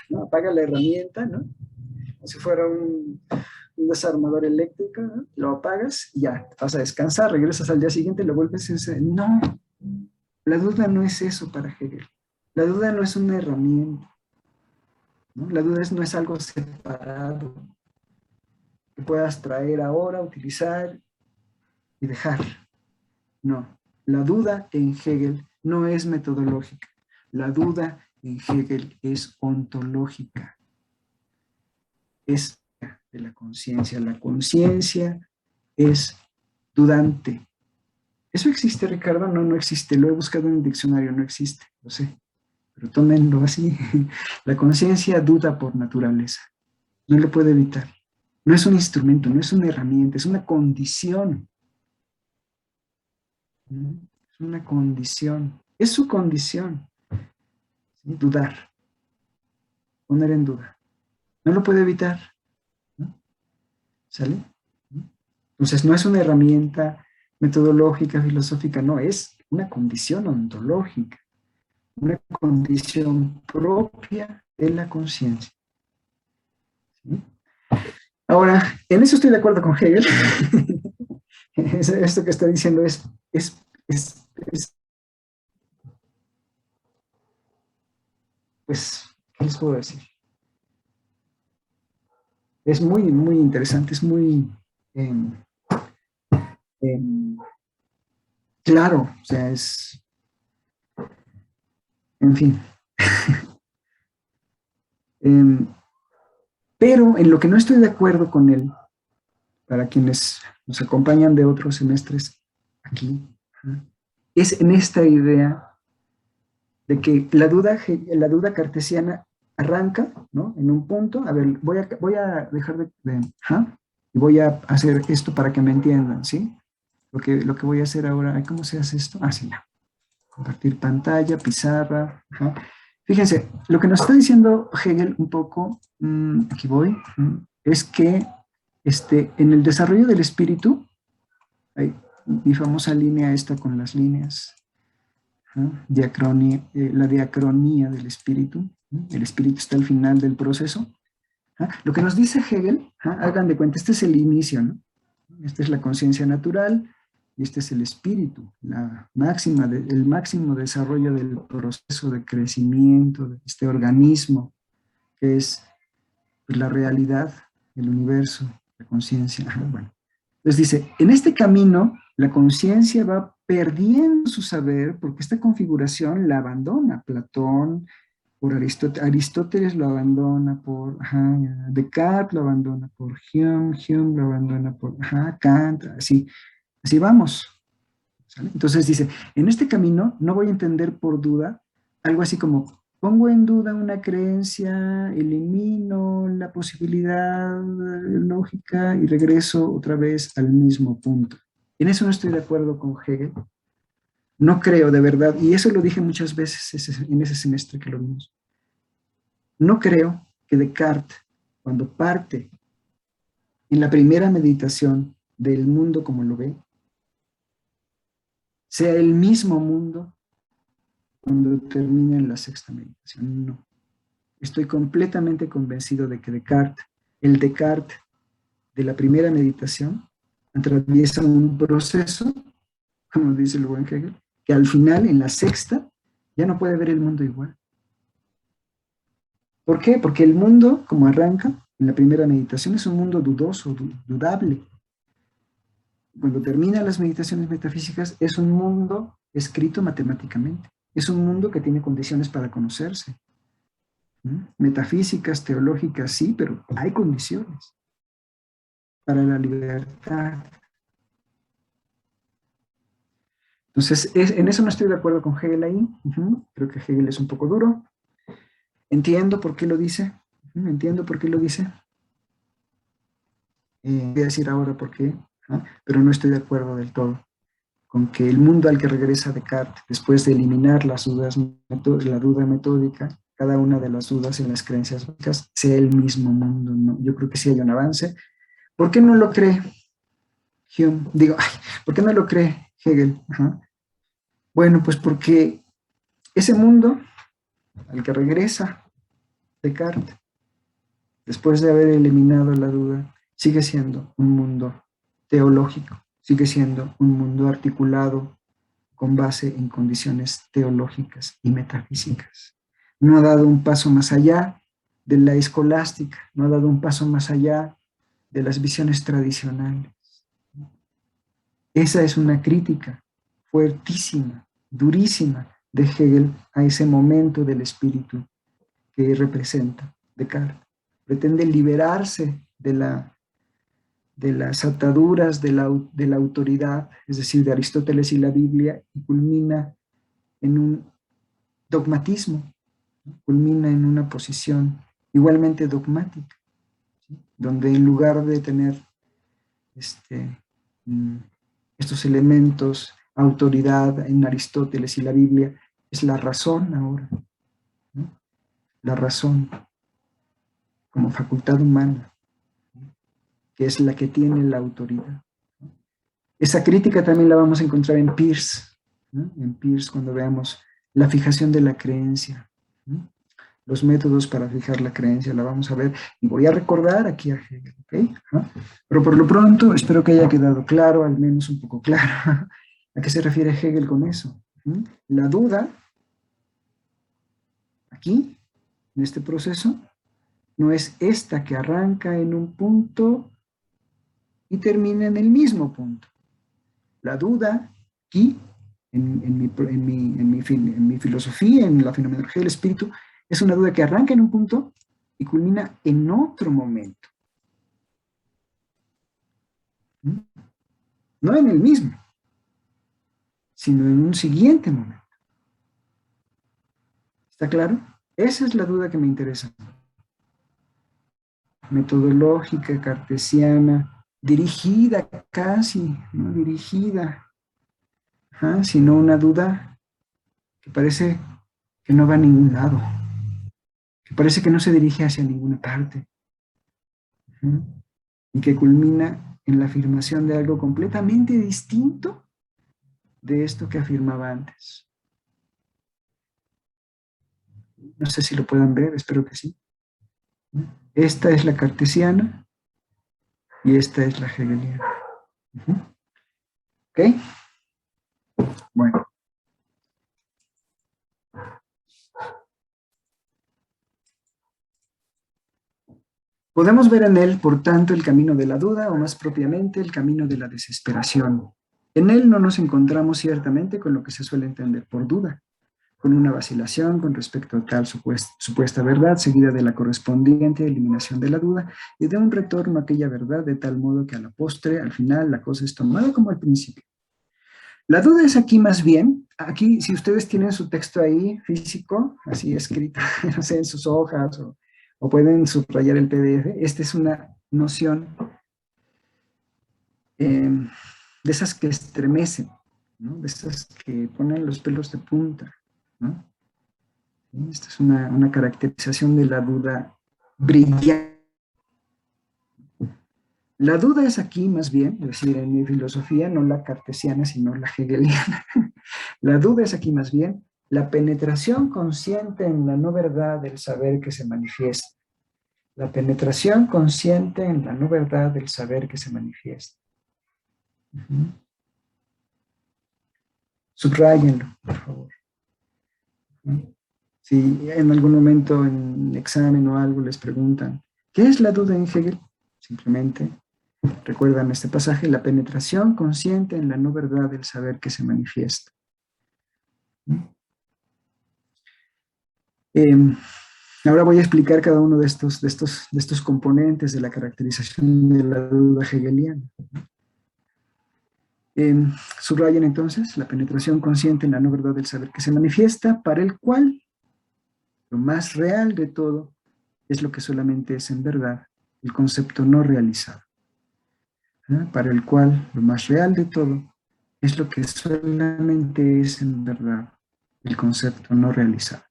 ¿no? Apaga la herramienta, ¿no? Como si fuera un desarmador eléctrico, ¿no? Lo apagas y ya, te vas a descansar, regresas al día siguiente, lo vuelves y dices, no, la duda no es eso para Hegel. La duda no es una herramienta, ¿no? La duda no es algo separado que puedas traer ahora, utilizar y dejar. No, la duda en Hegel no es metodológica. La duda en Hegel es ontológica. Es de la conciencia. La conciencia es dudante. ¿Eso existe, Ricardo? No, no existe. Lo he buscado en el diccionario, no existe, lo sé. Pero tómenlo así. La conciencia duda por naturaleza. No lo puede evitar. No es un instrumento, no es una herramienta, es una condición. Es una condición. Es su condición. ¿Sí? Dudar. Poner en duda. No lo puede evitar, ¿no? ¿Sale? Entonces no es una herramienta metodológica, filosófica, no, es una condición ontológica, una condición propia de la conciencia. ¿Sí? Ahora, en eso estoy de acuerdo con Hegel. Esto que está diciendo pues, ¿qué les puedo decir? Es muy, muy interesante, es muy claro, o sea, es, en fin. Pero en lo que no estoy de acuerdo con él, para quienes nos acompañan de otros semestres aquí, es en esta idea de que la duda cartesiana arranca, ¿no? En un punto, a ver, voy a dejar y voy a hacer esto para que me entiendan, ¿sí? lo que voy a hacer ahora, ¿cómo se hace esto? Ah, sí, ya. Compartir pantalla, pizarra. Ajá. Fíjense, lo que nos está diciendo Hegel un poco, aquí voy, es que en el desarrollo del espíritu, hay mi famosa línea esta con las líneas, diacronía, la diacronía del espíritu, el espíritu está al final del proceso. Lo que nos dice Hegel, hagan de cuenta, este es el inicio, ¿no? Esta es la conciencia natural y este es el espíritu, el máximo desarrollo del proceso de crecimiento de este organismo, que es pues, la realidad, el universo, la conciencia. Bueno. Entonces dice, en este camino la conciencia va perdiendo su saber porque esta configuración la abandona Platón, por Aristóteles lo abandona por Descartes, lo abandona por Hume lo abandona por Kant, así vamos. ¿Sale? Entonces dice, en este camino no voy a entender por duda algo así como, pongo en duda una creencia, elimino la posibilidad lógica y regreso otra vez al mismo punto. En eso no estoy de acuerdo con Hegel. No creo de verdad, y eso lo dije muchas veces en ese semestre que lo vimos. No creo que Descartes, cuando parte en la primera meditación del mundo como lo ve, sea el mismo mundo cuando termine en la sexta meditación. No. Estoy completamente convencido de que el Descartes de la primera meditación, atraviesa un proceso, como dice el buen Hegel, que al final, en la sexta, ya no puede ver el mundo igual. ¿Por qué? Porque el mundo, como arranca en la primera meditación, es un mundo dudoso, dudable. Cuando termina las meditaciones metafísicas, es un mundo escrito matemáticamente. Es un mundo que tiene condiciones para conocerse. Metafísicas, teológicas, sí, pero hay condiciones para la libertad. Entonces, en eso no estoy de acuerdo con Hegel ahí. Creo que Hegel es un poco duro. Entiendo por qué lo dice. Entiendo por qué lo dice. Voy a decir ahora por qué, pero no estoy de acuerdo del todo con que el mundo al que regresa Descartes, después de eliminar las dudas, la duda metódica, cada una de las dudas en las creencias básicas, sea el mismo mundo. ¿No? Yo creo que sí hay un avance. ¿Por qué no lo cree Hume? ¿Por qué no lo cree Hegel? Bueno, pues porque ese mundo al que regresa Descartes, después de haber eliminado la duda, sigue siendo un mundo teológico, sigue siendo un mundo articulado con base en condiciones teológicas y metafísicas. No ha dado un paso más allá de la escolástica, no ha dado un paso más allá de las visiones tradicionales. Esa es una crítica fuertísima, durísima de Hegel a ese momento del espíritu que representa Descartes. Pretende liberarse de las ataduras de la autoridad, es decir, de Aristóteles y la Biblia, y culmina en un dogmatismo, culmina en una posición igualmente dogmática, ¿sí? Donde en lugar de tener estos elementos, autoridad en Aristóteles y la Biblia, es la razón ahora, ¿no? La razón como facultad humana, que es la que tiene la autoridad. Esa crítica también la vamos a encontrar en Peirce, ¿no? En Peirce, cuando veamos la fijación de la creencia, ¿no? Los métodos para fijar la creencia la vamos a ver, y voy a recordar aquí a Hegel, ¿ok? Pero por lo pronto espero que haya quedado claro, al menos un poco claro, a qué se refiere Hegel con eso. La duda, aquí, en este proceso, no es esta que arranca en un punto y termina en el mismo punto. La duda, aquí, en mi filosofía, en la fenomenología del espíritu, es una duda que arranca en un punto y culmina en otro momento. No en el mismo, sino en un siguiente momento. ¿Está claro? Esa es la duda que me interesa. Metodológica, cartesiana, dirigida casi, ¿no? Dirigida, sino una duda que parece que no va a ningún lado, que parece que no se dirige hacia ninguna parte, y que culmina en la afirmación de algo completamente distinto de esto que afirmaba antes. No sé si lo puedan ver, espero que sí. Esta es la cartesiana y esta es la hegeliana. ¿Ok? Bueno. Podemos ver en él, por tanto, el camino de la duda, o más propiamente, el camino de la desesperación. En él no nos encontramos ciertamente con lo que se suele entender por duda, con una vacilación con respecto a tal supuesta verdad, seguida de la correspondiente eliminación de la duda y de un retorno a aquella verdad, de tal modo que a la postre, al final, la cosa es tomada como al principio. La duda es aquí más bien, aquí si ustedes tienen su texto ahí físico, así escrito, no sé, en sus hojas o pueden subrayar el PDF, esta es una noción de esas que estremecen, ¿no? De esas que ponen los pelos de punta, ¿no? Esta es una caracterización de la duda brillante. La duda es aquí más bien, es decir, en mi filosofía, no la cartesiana, sino la hegeliana. La duda es aquí más bien la penetración consciente en la no verdad del saber que se manifiesta. La penetración consciente en la no verdad del saber que se manifiesta. Subrayenlo, por favor. Si en algún momento en examen o algo les preguntan, ¿qué es la duda en Hegel? Simplemente recuerdan este pasaje, la penetración consciente en la no verdad del saber que se manifiesta. Ahora voy a explicar cada uno de estos componentes de la caracterización de la duda hegeliana. Subrayen entonces la penetración consciente en la no verdad del saber que se manifiesta, para el cual lo más real de todo es lo que solamente es en verdad, el concepto no realizado. Para el cual lo más real de todo es lo que solamente es en verdad, el concepto no realizado.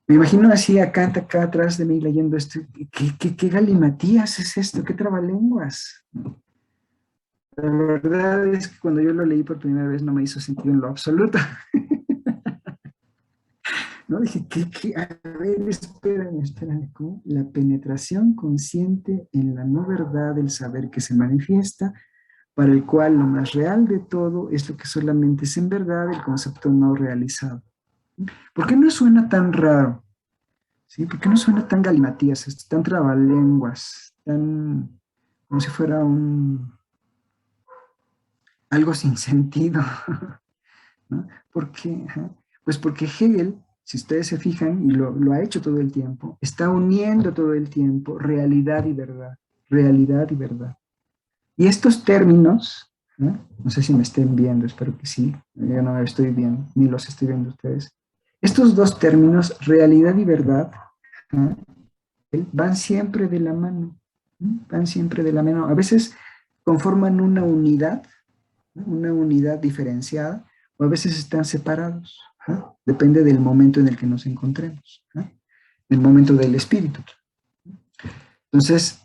Me imagino así acá atrás de mí leyendo esto, ¿qué galimatías es esto? ¿Qué trabalenguas? La verdad es que cuando yo lo leí por primera vez no me hizo sentido en lo absoluto. ¿No? Dije, A ver, espérenme, ¿cómo? La penetración consciente en la no verdad del saber que se manifiesta, para el cual lo más real de todo es lo que solamente es en verdad el concepto no realizado. ¿Por qué no suena tan raro? ¿Sí? ¿Por qué no suena tan galimatías, tan trabalenguas, tan como si fuera algo sin sentido? ¿No? ¿Por qué? Pues porque Hegel, si ustedes se fijan, y lo ha hecho todo el tiempo, está uniendo todo el tiempo realidad y verdad, realidad y verdad. Y estos términos, no sé si me estén viendo, espero que sí, yo no me estoy viendo, ni los estoy viendo ustedes. Estos dos términos, realidad y verdad, van siempre de la mano, van siempre de la mano. A veces conforman una unidad diferenciada, o a veces están separados. Depende del momento en el que nos encontremos, el momento del espíritu. Entonces,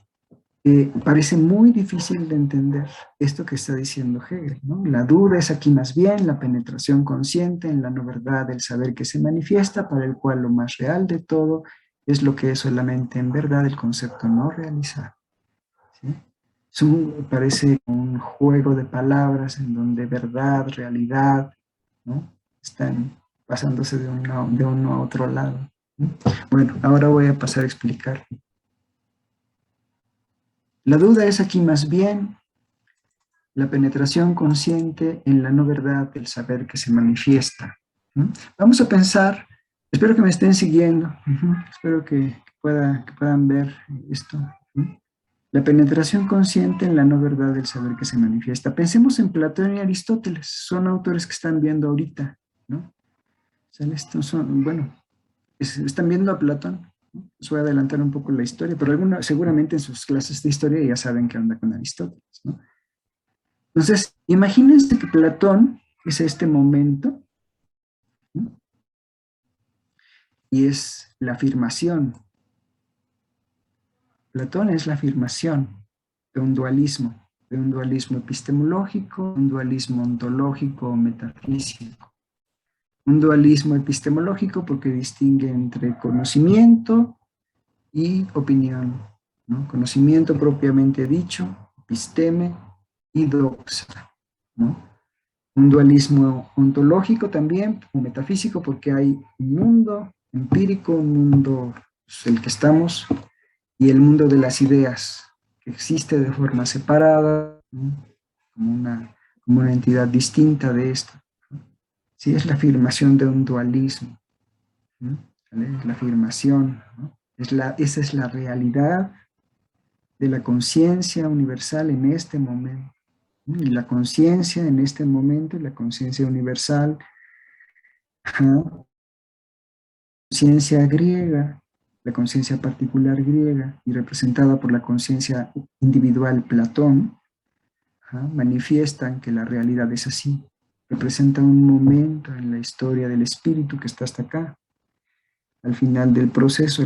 parece muy difícil de entender esto que está diciendo Hegel, ¿no? La duda es aquí más bien la penetración consciente en la no verdad del saber que se manifiesta, para el cual lo más real de todo es lo que es solamente en verdad el concepto no realizado. ¿Sí? Parece un juego de palabras en donde verdad, realidad, ¿no? Están pasándose de uno a otro lado, ¿no? Bueno, ahora voy a pasar a explicar. La duda es aquí más bien la penetración consciente en la no verdad del saber que se manifiesta. Vamos a pensar, espero que me estén siguiendo, espero que puedan ver esto. La penetración consciente en la no verdad del saber que se manifiesta. Pensemos en Platón y Aristóteles, son autores que están viendo ahorita, ¿no? Bueno, están viendo a Platón. Les voy a adelantar un poco la historia, pero seguramente en sus clases de historia ya saben qué onda con Aristóteles, ¿no? Entonces, imagínense que Platón es este momento, ¿no? Y es la afirmación. Platón es la afirmación de un dualismo epistemológico, un dualismo ontológico o metafísico. Un dualismo epistemológico porque distingue entre conocimiento y opinión, ¿no? Conocimiento propiamente dicho, episteme y doxa, ¿no? Un dualismo ontológico también, o metafísico, porque hay un mundo empírico, un mundo, pues, el que estamos, y el mundo de las ideas, que existe de forma separada, ¿no? como una entidad distinta de esto. Sí, es la afirmación de un dualismo, ¿no? Es la afirmación, ¿no? Esa es la realidad de la conciencia universal en este momento, ¿no? Y la conciencia en este momento, la conciencia universal, ¿no? Conciencia griega, la conciencia particular griega y representada por la conciencia individual Platón, manifiestan que la realidad es así. Representa un momento en la historia del espíritu que está hasta acá. Al final del proceso,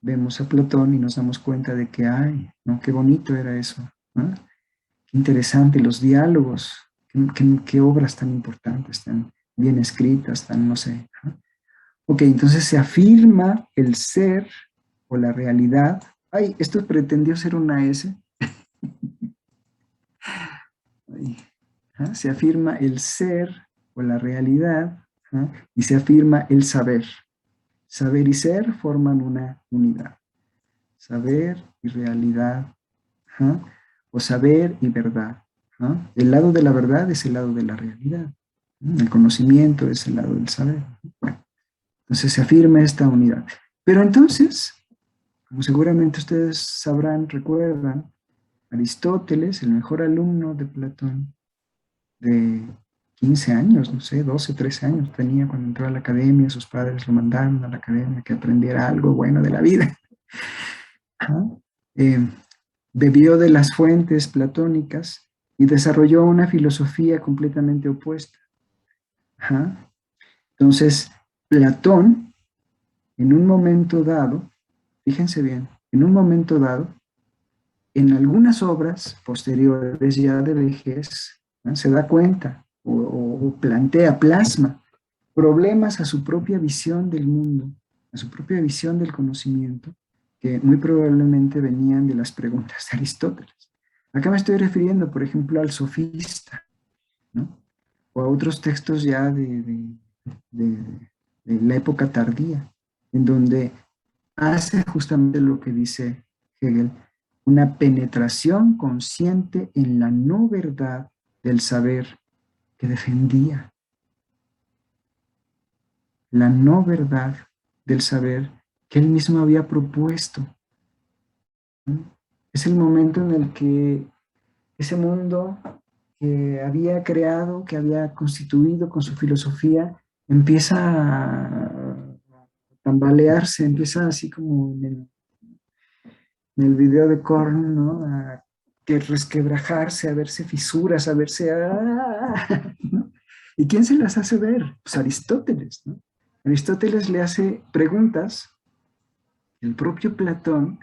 vemos a Platón y nos damos cuenta de que, ay, ¿no? Qué bonito era eso, ¿no? Qué interesante, los diálogos, qué obras tan importantes, tan bien escritas, tan, no sé, ¿no? Ok, entonces se afirma el ser o la realidad. Ay, esto pretendió ser una S. Ay, se afirma el ser o la realidad, y se afirma el saber. Saber y ser forman una unidad. Saber y realidad, o saber y verdad. El lado de la verdad es el lado de la realidad. El conocimiento es el lado del saber. Bueno, entonces se afirma esta unidad. Pero entonces, como seguramente ustedes sabrán, recuerdan, Aristóteles, el mejor alumno de Platón, de 15 años, no sé, 12, 13 años tenía cuando entró a la academia, sus padres lo mandaron a la academia que aprendiera algo bueno de la vida. Bebió de las fuentes platónicas y desarrolló una filosofía completamente opuesta. Entonces, Platón, en un momento dado, fíjense bien, en un momento dado, en algunas obras posteriores ya de vejez, ¿no? Se da cuenta o plantea, plasma problemas a su propia visión del mundo, a su propia visión del conocimiento, que muy probablemente venían de las preguntas de Aristóteles. Acá me estoy refiriendo, por ejemplo, al Sofista, ¿no? O a otros textos ya de la época tardía, en donde hace justamente lo que dice Hegel, una penetración consciente en la no verdad del saber que defendía. La no verdad del saber que él mismo había propuesto. Es el momento en el que ese mundo que había creado, que había constituido con su filosofía, empieza a tambalearse, empieza así como en el video de Korn, ¿no? A que resquebrajarse, a verse fisuras, a verse... ¿no? ¿Y quién se las hace ver? Pues Aristóteles, ¿no? Aristóteles le hace preguntas, el propio Platón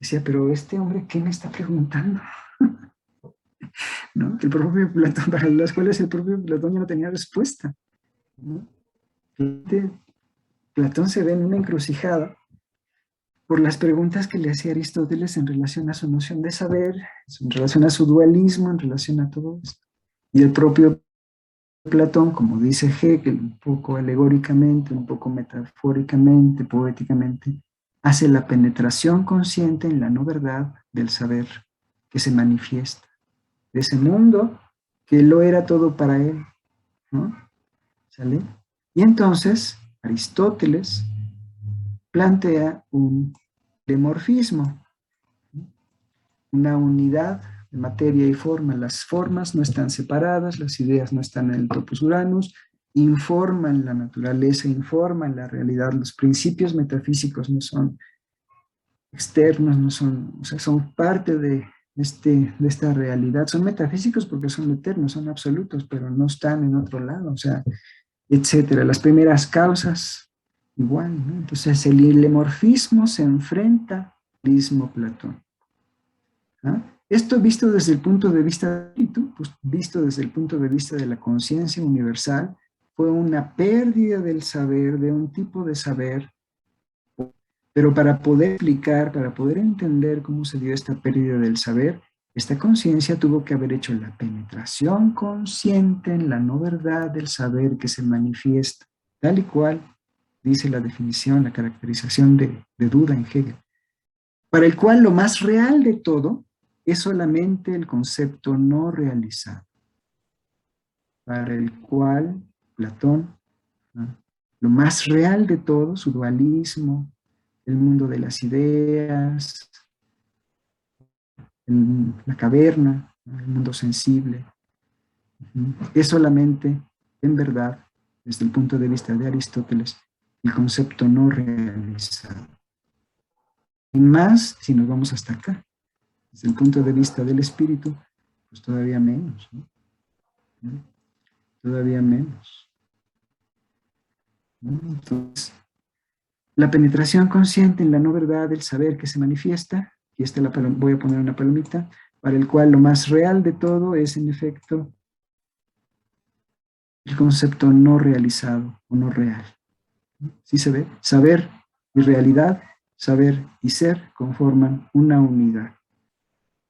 decía, pero este hombre, ¿qué me está preguntando? ¿No? El propio Platón, para las cuales el propio Platón ya no tenía respuesta, ¿no? Platón se ve en una encrucijada por las preguntas que le hacía Aristóteles en relación a su noción de saber, en relación a su dualismo, en relación a todo esto. Y el propio Platón, como dice Hegel, un poco alegóricamente, un poco metafóricamente, poéticamente, hace la penetración consciente en la no verdad del saber que se manifiesta, de ese mundo que lo era todo para él, ¿no? ¿Sale? Y entonces Aristóteles plantea un demorfismo, una unidad de materia y forma. Las formas no están separadas, las ideas no están en el topos Uranus, informan la naturaleza, informan la realidad. Los principios metafísicos no son externos, no son, o sea, son parte de esta realidad. Son metafísicos porque son eternos, son absolutos, pero no están en otro lado, o sea, etcétera. Las primeras causas, igual, ¿no? Entonces el hilemorfismo se enfrenta al mismo Platón. ¿Ah? Esto visto desde el punto de vista del espíritu, pues visto desde el punto de vista de la conciencia universal, fue una pérdida del saber, de un tipo de saber, pero para poder explicar, para poder entender cómo se dio esta pérdida del saber, esta conciencia tuvo que haber hecho la penetración consciente en la no verdad del saber que se manifiesta, tal y cual dice la definición, la caracterización de duda en Hegel, para el cual lo más real de todo es solamente el concepto no realizado, para el cual Platón, ¿no?, lo más real de todo, su dualismo, el mundo de las ideas, la caverna, el mundo sensible, es solamente, en verdad, desde el punto de vista de Aristóteles, el concepto no realizado. Y más si nos vamos hasta acá, desde el punto de vista del espíritu, pues todavía menos, ¿no? Todavía menos. Entonces, la penetración consciente en la no verdad del saber que se manifiesta, y esta voy a poner una palomita, para el cual lo más real de todo es en efecto el concepto no realizado o no real. ¿Sí se ve? Saber y realidad, saber y ser conforman una unidad.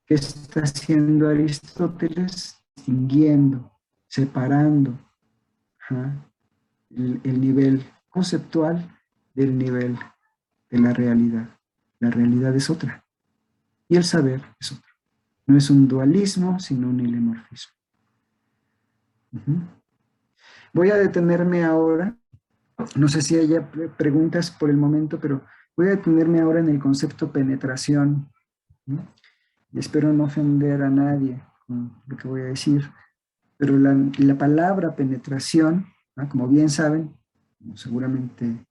¿Qué está haciendo Aristóteles? Distinguiendo, separando el nivel conceptual del nivel de la realidad. La realidad es otra y el saber es otro. No es un dualismo, sino un hilemorfismo. Voy a detenerme ahora, no sé si haya preguntas por el momento, pero voy a detenerme ahora en el concepto penetración, ¿no? Y espero no ofender a nadie con lo que voy a decir, pero la palabra penetración, ¿no?, como bien saben, seguramente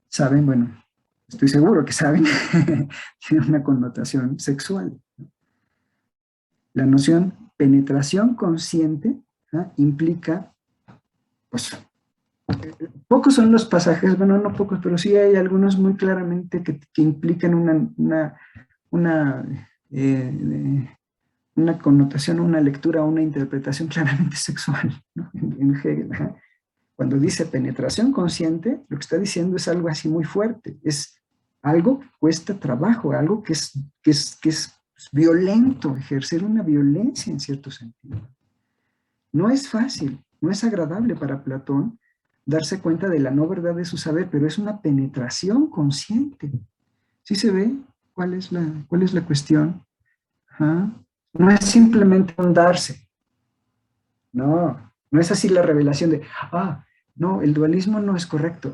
saben, bueno, estoy seguro que saben, tiene una connotación sexual, ¿no? La noción penetración consciente, ¿no?, implica, pues, pocos son los pasajes, bueno, no pocos, pero sí hay algunos muy claramente que implican una connotación, una lectura, una interpretación claramente sexual, ¿no?, en Hegel. Cuando dice penetración consciente, lo que está diciendo es algo así muy fuerte, es algo que cuesta trabajo, algo que es violento, ejercer una violencia en cierto sentido. No es fácil, no es agradable para Platón darse cuenta de la no verdad de su saber, pero es una penetración consciente. ¿Sí se ve cuál es la cuestión? No es simplemente hundarse. No, no es así la revelación de, no, el dualismo no es correcto.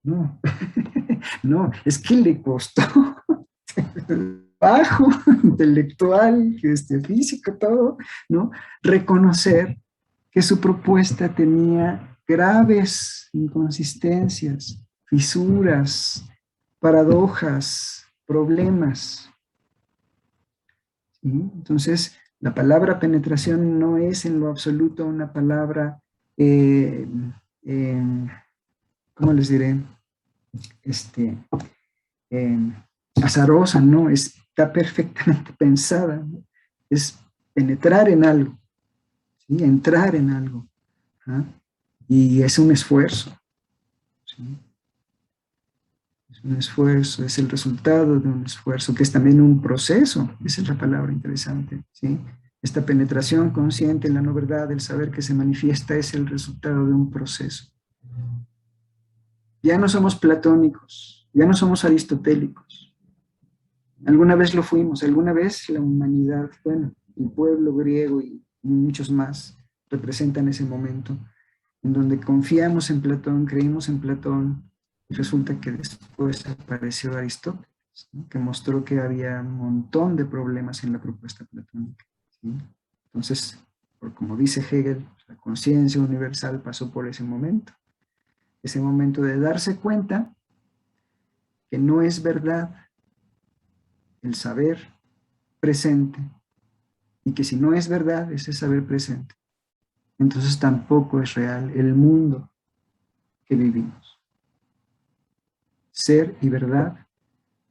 No, no, es que le costó bajo, intelectual, físico, todo, ¿no?, reconocer que su propuesta tenía graves inconsistencias, fisuras, paradojas, problemas. ¿Sí? Entonces, la palabra penetración no es en lo absoluto una palabra, ¿cómo les diré? Azarosa, ¿no? Está perfectamente pensada, ¿no? Es penetrar en algo, ¿sí?, entrar en algo. Y es un esfuerzo, ¿sí? Es un esfuerzo, es el resultado de un esfuerzo, que es también un proceso. Esa es la palabra interesante, ¿sí? Esta penetración consciente en la no verdad del saber que se manifiesta es el resultado de un proceso. Ya no somos platónicos, ya no somos aristotélicos. Alguna vez lo fuimos, alguna vez la humanidad, bueno, el pueblo griego y muchos más representan ese momento en donde confiamos en Platón, creímos en Platón, y resulta que después apareció Aristóteles, ¿no?, que mostró que había un montón de problemas en la propuesta platónica, ¿sí? Entonces, como dice Hegel, la conciencia universal pasó por ese momento de darse cuenta que no es verdad el saber presente, y que si no es verdad ese saber presente, entonces tampoco es real el mundo que vivimos. Ser y verdad,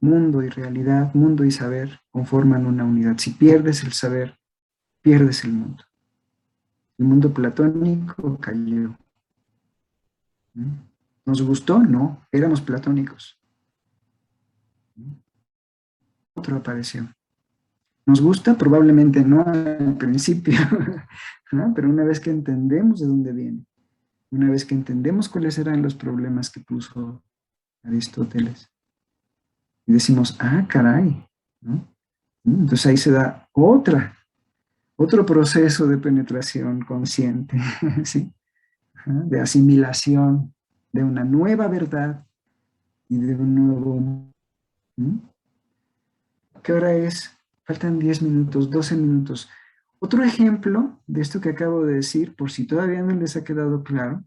mundo y realidad, mundo y saber conforman una unidad. Si pierdes el saber, pierdes el mundo. El mundo platónico cayó. ¿Nos gustó? No, éramos platónicos. Otro apareció. ¿Nos gusta? Probablemente no al principio, ¿no? Pero una vez que entendemos de dónde viene, una vez que entendemos cuáles eran los problemas que puso Aristóteles, y decimos, ah, caray, ¿no? Entonces ahí se da otro proceso de penetración consciente, ¿sí? De asimilación de una nueva verdad y de un nuevo... ¿Qué hora es? Faltan 10 minutos, 12 minutos. Otro ejemplo de esto que acabo de decir, por si todavía no les ha quedado claro,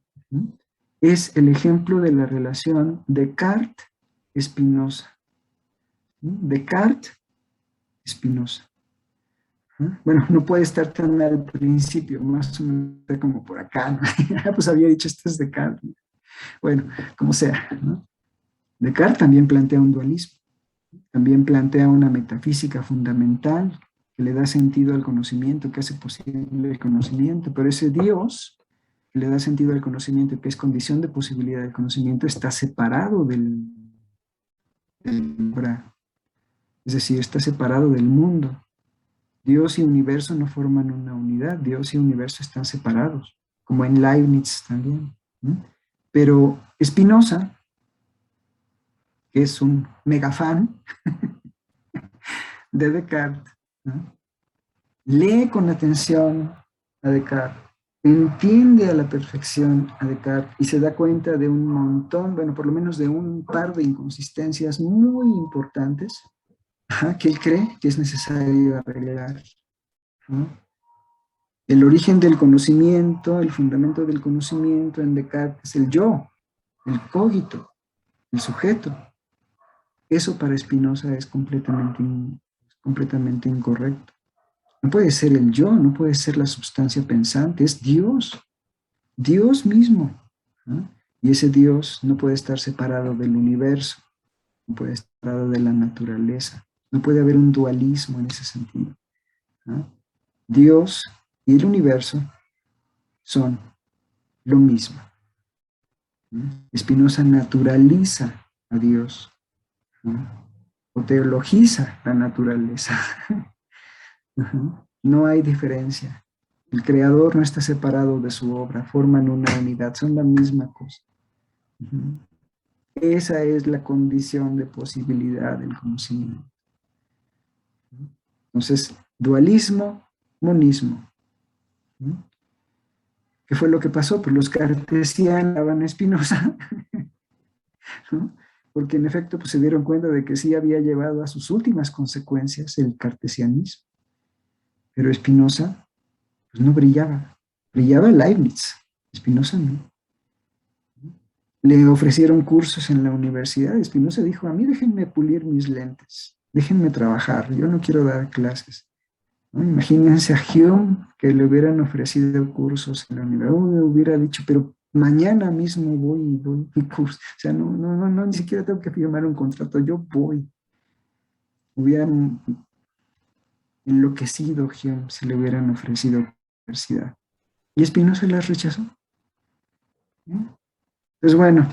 es el ejemplo de la relación Descartes-Spinoza. Descartes-Spinoza. Bueno, no puede estar tan al principio, más o menos como por acá, ¿no? Pues había dicho, esto es Descartes. Bueno, como sea, ¿no? Descartes también plantea un dualismo, también plantea una metafísica fundamental que le da sentido al conocimiento, que hace posible el conocimiento, pero ese Dios que le da sentido al conocimiento, que es condición de posibilidad del conocimiento, está separado del obra, es decir, está separado del mundo. Dios y universo no forman una unidad, Dios y universo están separados, como en Leibniz también, ¿no? Pero Spinoza, que es un mega fan de Descartes, ¿no? Lee con atención a Descartes, entiende a la perfección a Descartes y se da cuenta de un montón, bueno, por lo menos de un par de inconsistencias muy importantes, que él cree que es necesario arreglar, ¿no? El origen del conocimiento, el fundamento del conocimiento en Descartes es el yo, el cogito, el sujeto. Eso para Spinoza es completamente incorrecto. No puede ser el yo, no puede ser la sustancia pensante, es Dios, Dios mismo, ¿no? Y ese Dios no puede estar separado del universo, no puede estar separado de la naturaleza, no puede haber un dualismo en ese sentido, ¿no? Dios y el universo son lo mismo. Spinoza naturaliza a Dios, ¿no? O teologiza la naturaleza. No hay diferencia. El creador no está separado de su obra, forman una unidad, son la misma cosa. Esa es la condición de posibilidad del conocimiento. Entonces, dualismo, monismo. ¿Qué fue lo que pasó? Pues los cartesianos daban a Spinoza, ¿no? Porque en efecto pues, se dieron cuenta de que sí había llevado a sus últimas consecuencias el cartesianismo. Pero Spinoza pues, no brillaba. Brillaba Leibniz, Spinoza no. Le ofrecieron cursos en la universidad. Spinoza dijo, a mí déjenme pulir mis lentes, déjenme trabajar, yo no quiero dar clases. ¿No? Imagínense a Hume que le hubieran ofrecido cursos en la universidad. Uno hubiera dicho, pero mañana mismo voy y doy mi curso. O sea, no, ni siquiera tengo que firmar un contrato, yo voy. Hubieran enloquecido Hume si le hubieran ofrecido universidad. Y Spinoza las rechazó. Pues bueno,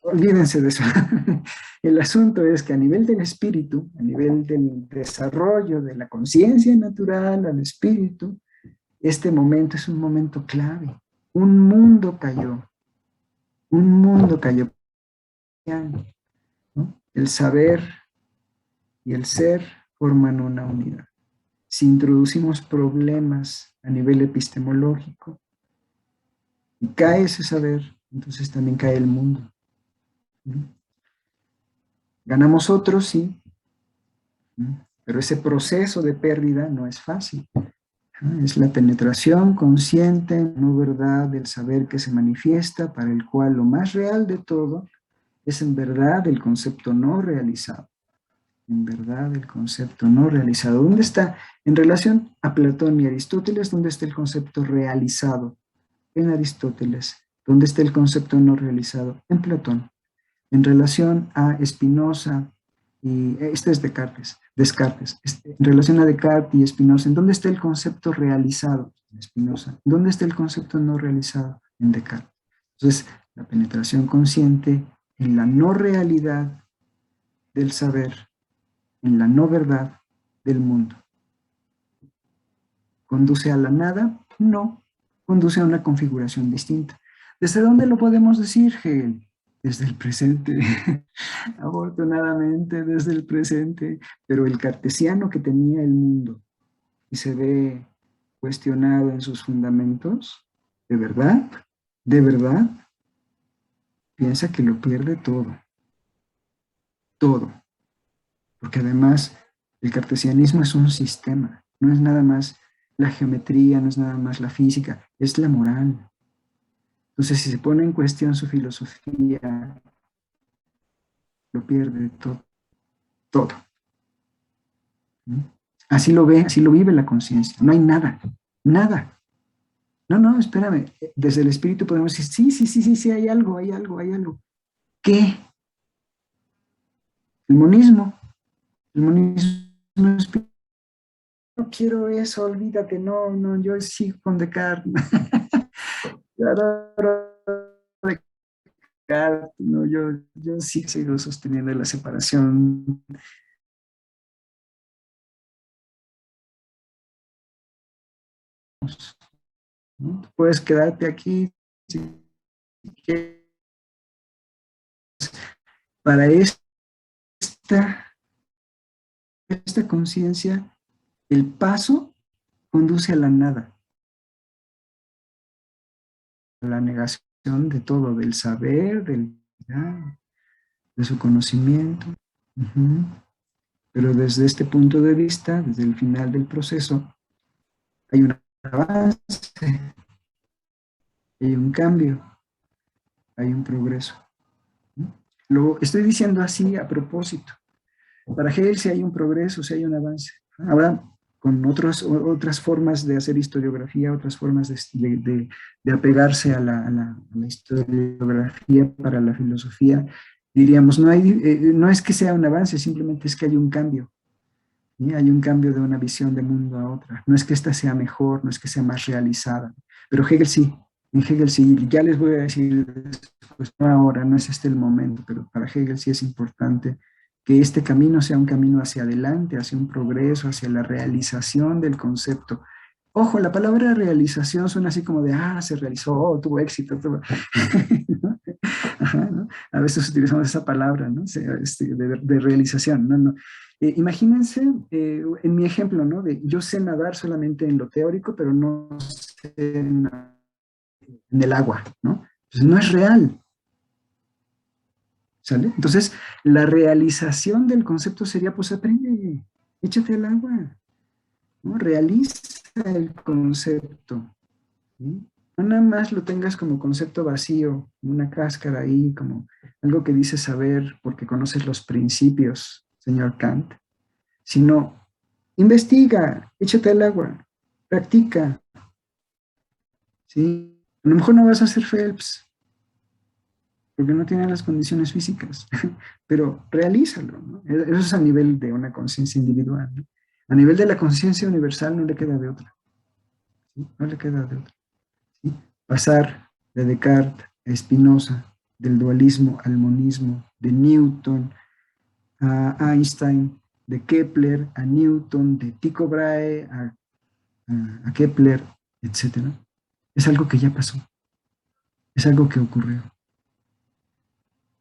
olvídense de eso. El asunto es que a nivel del espíritu, a nivel del desarrollo de la conciencia natural al espíritu, este momento es un momento clave. Un mundo cayó. Un mundo cayó. ¿No? El saber y el ser forman una unidad. Si introducimos problemas a nivel epistemológico y cae ese saber, entonces también cae el mundo. Ganamos otros, sí, pero ese proceso de pérdida no es fácil. Es la penetración consciente, no verdad, del saber que se manifiesta, para el cual lo más real de todo es en verdad el concepto no realizado. En verdad el concepto no realizado. ¿Dónde está? En relación a Platón y Aristóteles, ¿dónde está el concepto realizado? En Aristóteles. ¿Dónde está el concepto no realizado? En Platón. En relación a Spinoza, y este es Descartes, en relación a Descartes y Spinoza, ¿en dónde está el concepto realizado? En Spinoza. ¿Dónde está el concepto no realizado? En Descartes. Entonces, la penetración consciente en la no realidad del saber, en la no verdad del mundo. ¿Conduce a la nada? No, conduce a una configuración distinta. ¿Desde dónde lo podemos decir, Hegel? Desde el presente, afortunadamente desde el presente, pero el cartesiano que tenía el mundo y se ve cuestionado en sus fundamentos, de verdad, piensa que lo pierde todo, todo, porque además el cartesianismo es un sistema, no es nada más la geometría, no es nada más la física, es la moral. Entonces, si se pone en cuestión su filosofía, lo pierde todo, todo. Así lo ve, así lo vive la conciencia. No hay nada, nada. No, no, espérame. Desde el espíritu podemos decir, sí, sí, sí, sí, sí, hay algo, hay algo, hay algo. ¿Qué? El monismo. El monismo espiritual. No quiero eso, olvídate, no, no, yo sigo con Descartes. Yo adoro Descartes, no, yo sí sigo sosteniendo la separación. ¿No? Puedes quedarte aquí si quieres. Para esta conciencia, el paso conduce a la nada, a la negación de todo, del saber, de su conocimiento. Uh-huh. Pero desde este punto de vista, desde el final del proceso, hay un avance, hay un cambio, hay un progreso. Lo estoy diciendo así a propósito. Para Hegel si hay un progreso, si hay un avance. Ahora, con otras formas de hacer historiografía, otras formas de apegarse a la historiografía para la filosofía, diríamos, no es que sea un avance, simplemente es que hay un cambio. ¿Sí? Hay un cambio de una visión de mundo a otra. No es que esta sea mejor, no es que sea más realizada. Pero Hegel sí, en Hegel sí, ya les voy a decir después, no ahora, no es este el momento, pero para Hegel sí es importante que este camino sea un camino hacia adelante, hacia un progreso, hacia la realización del concepto. Ojo, la palabra realización suena así como de, se realizó, tuvo éxito, tuvo... ¿no? Ajá, ¿no? A veces utilizamos esa palabra, ¿no? De realización, no, no. Imagínense, en mi ejemplo, ¿no? De yo sé nadar solamente en lo teórico, pero no sé en el agua, ¿no? Entonces no es real, ¿sale? Entonces, la realización del concepto sería, pues aprende, échate al agua, ¿no? Realiza el concepto, ¿sí? No nada más lo tengas como concepto vacío, una cáscara ahí, como algo que dice saber porque conoces los principios, señor Kant, sino investiga, échate al agua, practica, ¿sí? A lo mejor no vas a ser Phelps, porque no tiene las condiciones físicas, pero realízalo, ¿no? Eso es a nivel de una conciencia individual, ¿no? A nivel de la conciencia universal no le queda de otra, ¿sí? No le queda de otra, ¿sí? Pasar de Descartes a Spinoza, del dualismo al monismo, de Newton a Einstein, de Kepler a Newton, de Tycho Brahe a Kepler, etc. Es algo que ya pasó, es algo que ocurrió.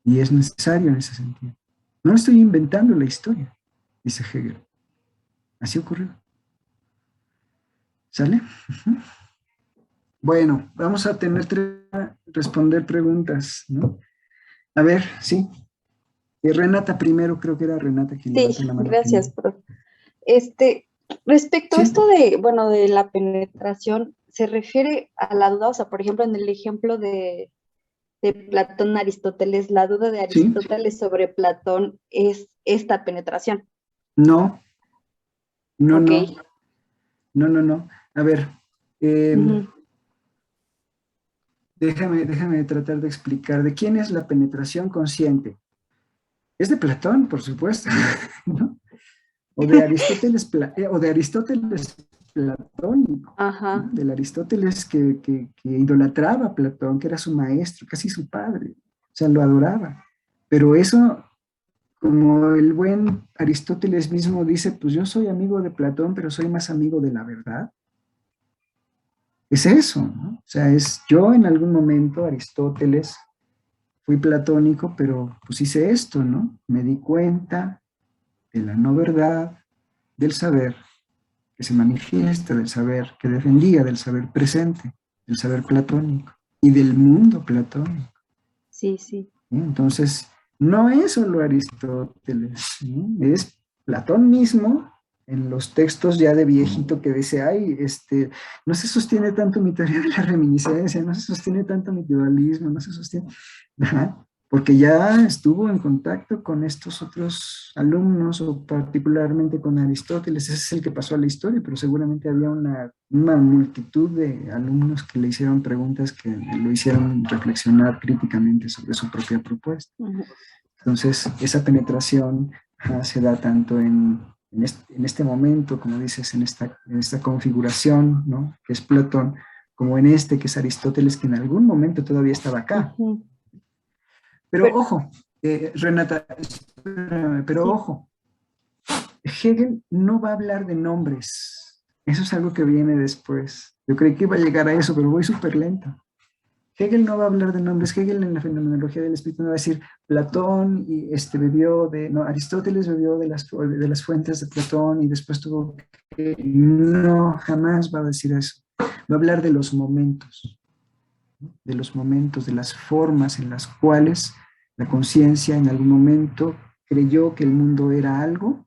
Y es necesario en ese sentido. No estoy inventando la historia, dice Hegel. Así ocurrió. ¿Sale? Bueno, vamos a tener que responder preguntas, ¿no? A ver, sí. Renata primero, creo que era Renata quien levantó la mano. Gracias, profe. Respecto a Sí, esto de, bueno, de la penetración, ¿se refiere a la duda? O sea, por ejemplo, en el ejemplo de Platón Aristóteles, la duda de sí, Aristóteles sobre Platón es esta penetración. no, no, Ok. no, no, no, no. A ver, eh, Ujú. déjame tratar de explicar de quién es la penetración consciente. Es de Platón, por supuesto, ¿no? O de Aristóteles platónico, ¿no? Ajá. Del Aristóteles que idolatraba a Platón, que era su maestro, casi su padre, o sea, lo adoraba. Pero eso, como el buen Aristóteles mismo dice, pues yo soy amigo de Platón, pero soy más amigo de la verdad. Es eso, ¿no? O sea, es yo en algún momento, Aristóteles, fui platónico, pero pues hice esto, ¿no? Me di cuenta de la no verdad, del saber que se manifiesta, del saber que defendía, del saber presente, del saber platónico y del mundo platónico. Sí, sí. ¿Sí? Entonces, no es solo Aristóteles, ¿sí? Es Platón mismo en los textos ya de viejito que dice, ay, no se sostiene tanto mi teoría de la reminiscencia, no se sostiene tanto mi dualismo, no se sostiene, ajá, porque ya estuvo en contacto con estos otros alumnos, o particularmente con Aristóteles, ese es el que pasó a la historia, pero seguramente había una multitud de alumnos que le hicieron preguntas que lo hicieron reflexionar críticamente sobre su propia propuesta. Ujú. Entonces, esa penetración se da tanto en este momento, como dices, en esta configuración, ¿no? Que es Platón, como en este, que es Aristóteles, que en algún momento todavía estaba acá. Ujú. Pero Pero, ojo, Renata, espérame, pero sí. ojo, Hegel no va a hablar de nombres. Eso es algo que viene después. Yo creí que iba a llegar a eso, pero voy súper lento. Hegel no va a hablar de nombres. Hegel en la fenomenología del espíritu no va a decir Platón y bebió de, no, Aristóteles bebió de las fuentes de Platón y después tuvo que, no, jamás va a decir eso. Va a hablar de los momentos, de las formas en las cuales la conciencia en algún momento creyó que el mundo era algo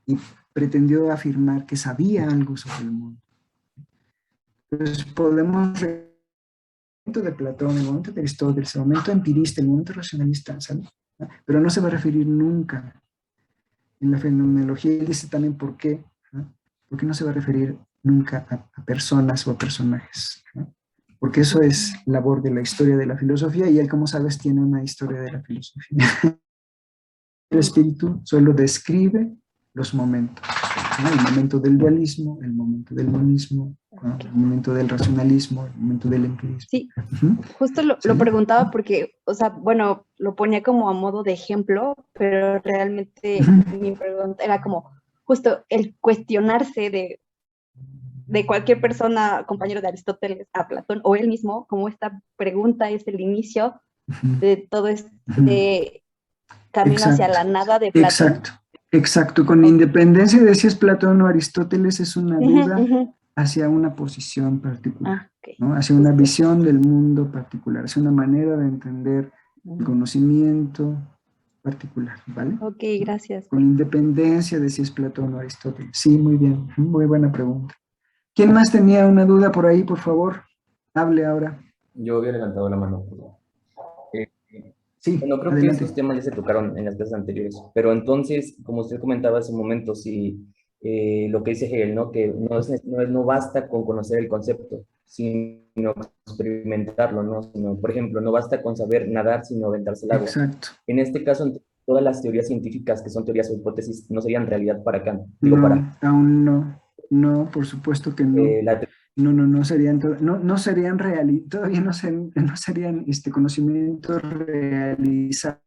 y pretendió afirmar que sabía algo sobre el mundo. Entonces podemos el momento de Platón, el momento de Aristóteles, el momento empirista, el momento racionalista, ¿sabes? Pero no se va a referir nunca. En la fenomenología él dice también por qué, ¿no? Porque no se va a referir nunca a personas o a personajes, ¿no? Porque eso es labor de la historia de la filosofía y él, como sabes, tiene una historia de la filosofía. El espíritu solo describe los momentos, ¿no? El momento del dualismo, el momento del monismo, ¿no? El momento del racionalismo, el momento del empirismo. Sí, Uh-huh. justo lo ¿Sí? preguntaba porque, o sea, bueno, lo ponía como a modo de ejemplo, pero realmente Uh-huh. mi pregunta era como justo el cuestionarse de cualquier persona, compañero de Aristóteles, a Platón o él mismo, como esta pregunta es el inicio Uh-huh. de todo este Uh-huh. camino hacia Exacto, la nada de Platón. exacto, exacto. Con Okay. independencia de si es Platón o Aristóteles, es una duda Uh-huh. hacia una posición particular, Okay. ¿no? Hacia una Justo. visión del mundo particular, hacia una manera de entender el conocimiento particular, ¿vale? Ok, gracias. Con independencia de si es Platón o Aristóteles. Sí, muy bien, muy buena pregunta. ¿Quién más tenía una duda por ahí, por favor? Hable ahora. Yo había levantado la mano. Eh, Sí, bueno, creo que adelante. estos temas ya se tocaron en las clases anteriores, pero entonces, como usted comentaba hace un momento, si lo que dice Hegel, ¿no? Que no basta con conocer el concepto, sino experimentarlo, ¿no? Sino, por ejemplo, no basta con saber nadar, sino aventarse al agua. Exacto. En este caso, todas las teorías científicas que son teorías o hipótesis no serían realidad para Kant. No, aún no. No, por supuesto que no. La No serían, no serían todavía no serían conocimientos realizados.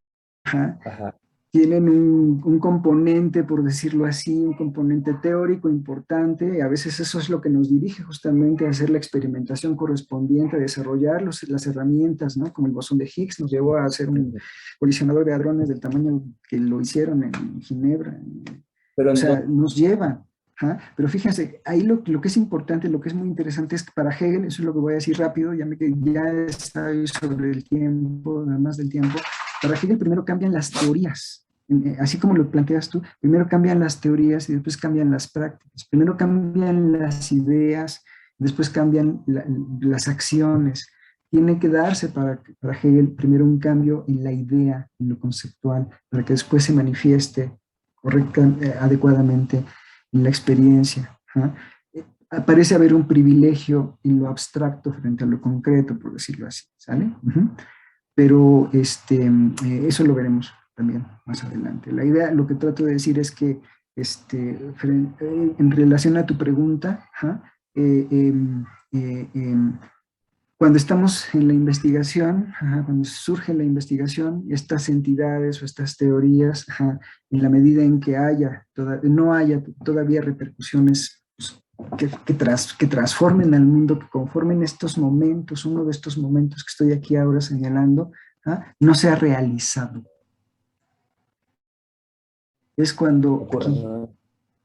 Ajá. Tienen un componente, por decirlo así, un componente teórico importante, y a veces eso es lo que nos dirige justamente a hacer la experimentación correspondiente, a desarrollar las herramientas, ¿no? Como el bosón de Higgs nos llevó a hacer un colisionador de hadrones del tamaño que lo hicieron en Ginebra. Pero O sea, entonces, nos lleva. ¿Ah? Pero fíjense, ahí lo que es importante, lo que es muy interesante es que para Hegel, eso es lo que voy a decir rápido, ya está sobre el tiempo, nada más del tiempo, para Hegel primero cambian las teorías. así como lo planteas tú, primero cambian las teorías y después cambian las prácticas. Primero cambian las ideas, después cambian las acciones. Tiene que darse para Hegel primero un cambio en la idea, en lo conceptual, para que después se manifieste adecuadamente en la experiencia. Parece haber un privilegio en lo abstracto frente a lo concreto, por decirlo así, ¿sale? Pero eso lo veremos también más adelante. La idea, lo que trato de decir es que en relación a tu pregunta, cuando estamos en la investigación, cuando surge la investigación, estas entidades o estas teorías, en la medida en que no haya todavía repercusiones que transformen al mundo, que conformen estos momentos, uno de estos momentos que estoy aquí ahora señalando, no se ha realizado. Es cuando aquí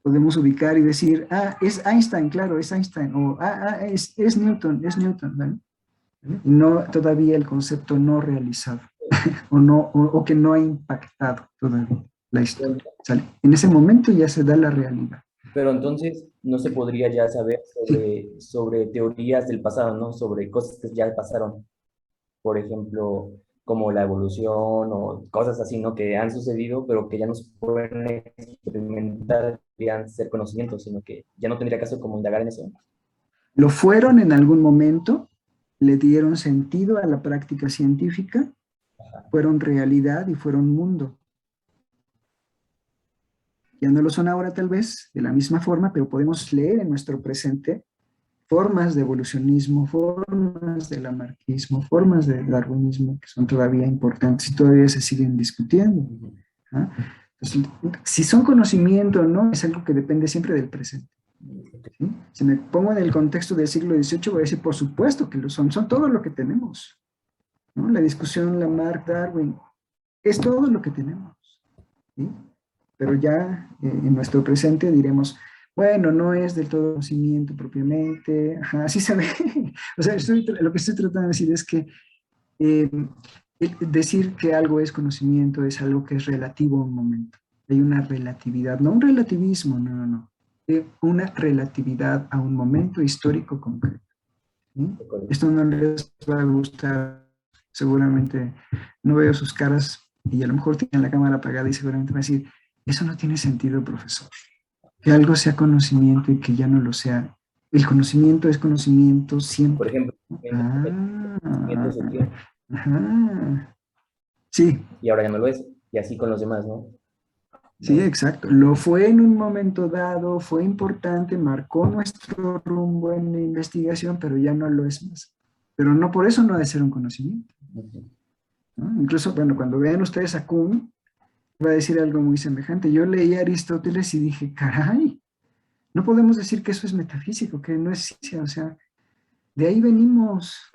podemos ubicar y decir, es Einstein, claro, es Einstein, o es Newton, ¿vale? Y no, todavía el concepto no realizado, o que no ha impactado todavía la historia. ¿Sale? En ese momento ya se da la realidad. Pero entonces no se podría ya saber sobre teorías del pasado, ¿no? Sobre cosas que ya pasaron. Por ejemplo, como la evolución o cosas así, ¿no? Que han sucedido, pero que ya no se pueden experimentar, podrían ser conocimientos, sino que ya no tendría caso como indagar en eso. Lo fueron en algún momento, le dieron sentido a la práctica científica, fueron realidad y fueron mundo. Ya no lo son ahora tal vez, de la misma forma, pero podemos leer en nuestro presente formas de evolucionismo, formas de lamarckismo, formas de darwinismo que son todavía importantes y todavía se siguen discutiendo. Entonces, si son conocimiento o no, es algo que depende siempre del presente. ¿Sí? Si me pongo en el contexto del siglo XVIII, voy a decir, por supuesto que lo son todo lo que tenemos. ¿No? La discusión Lamarck, Darwin, es todo lo que tenemos. ¿Sí? Pero ya en nuestro presente diremos, bueno, no es del todo conocimiento propiamente, así se ve. O sea, lo que estoy tratando de decir es que decir que algo es conocimiento es algo que es relativo a un momento. Hay una relatividad, no un relativismo, no. Una relatividad a un momento histórico concreto. ¿Sí? Esto no les va a gustar, seguramente no veo sus caras y a lo mejor tienen la cámara apagada y seguramente van a decir, eso no tiene sentido, profesor. Que algo sea conocimiento y que ya no lo sea. El conocimiento es conocimiento siempre. Por ejemplo, sí. Y ahora ya no lo es. Y así con los demás, ¿no? Sí, exacto. Lo fue en un momento dado, fue importante, marcó nuestro rumbo en la investigación, pero ya no lo es más. Pero no por eso no ha de ser un conocimiento. ¿No? Incluso, bueno, cuando vean ustedes a Kuhn, va a decir algo muy semejante. Yo leí a Aristóteles y dije, caray, no podemos decir que eso es metafísico, que no es ciencia, o sea, de ahí venimos.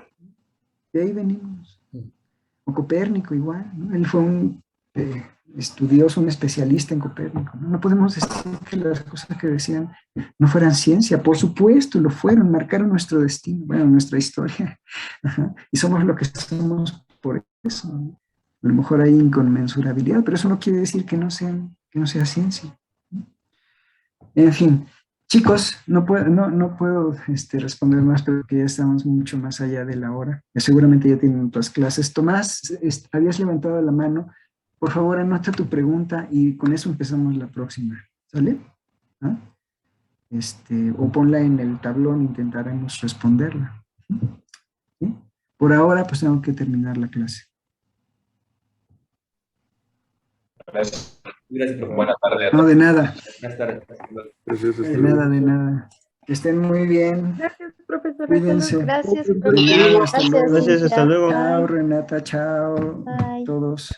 O Copérnico igual, ¿no? Él fue un estudioso, un especialista en Copérnico, ¿no? No podemos decir que las cosas que decían no fueran ciencia, por supuesto, lo fueron, marcaron nuestro destino, bueno, nuestra historia, y somos lo que somos por eso, ¿no? A lo mejor hay inconmensurabilidad, pero eso no quiere decir que no sea ciencia. En fin, chicos, no puedo responder más, porque ya estamos mucho más allá de la hora. Seguramente ya tienen otras clases. Tomás, habías levantado la mano. Por favor, anota tu pregunta y con eso empezamos la próxima. ¿Sale? ¿Ah? O ponla en el tablón, intentaremos responderla. ¿Sí? Por ahora, pues tengo que terminar la clase. Gracias. Gracias, profe. Buenas tardes. No, de nada. Buenas tardes. De nada. Que estén muy bien. Gracias, profesor. Cuídense. Gracias, De nada, hasta luego. Gracias, hasta luego. Chao, Renata, chao. Bye. Todos.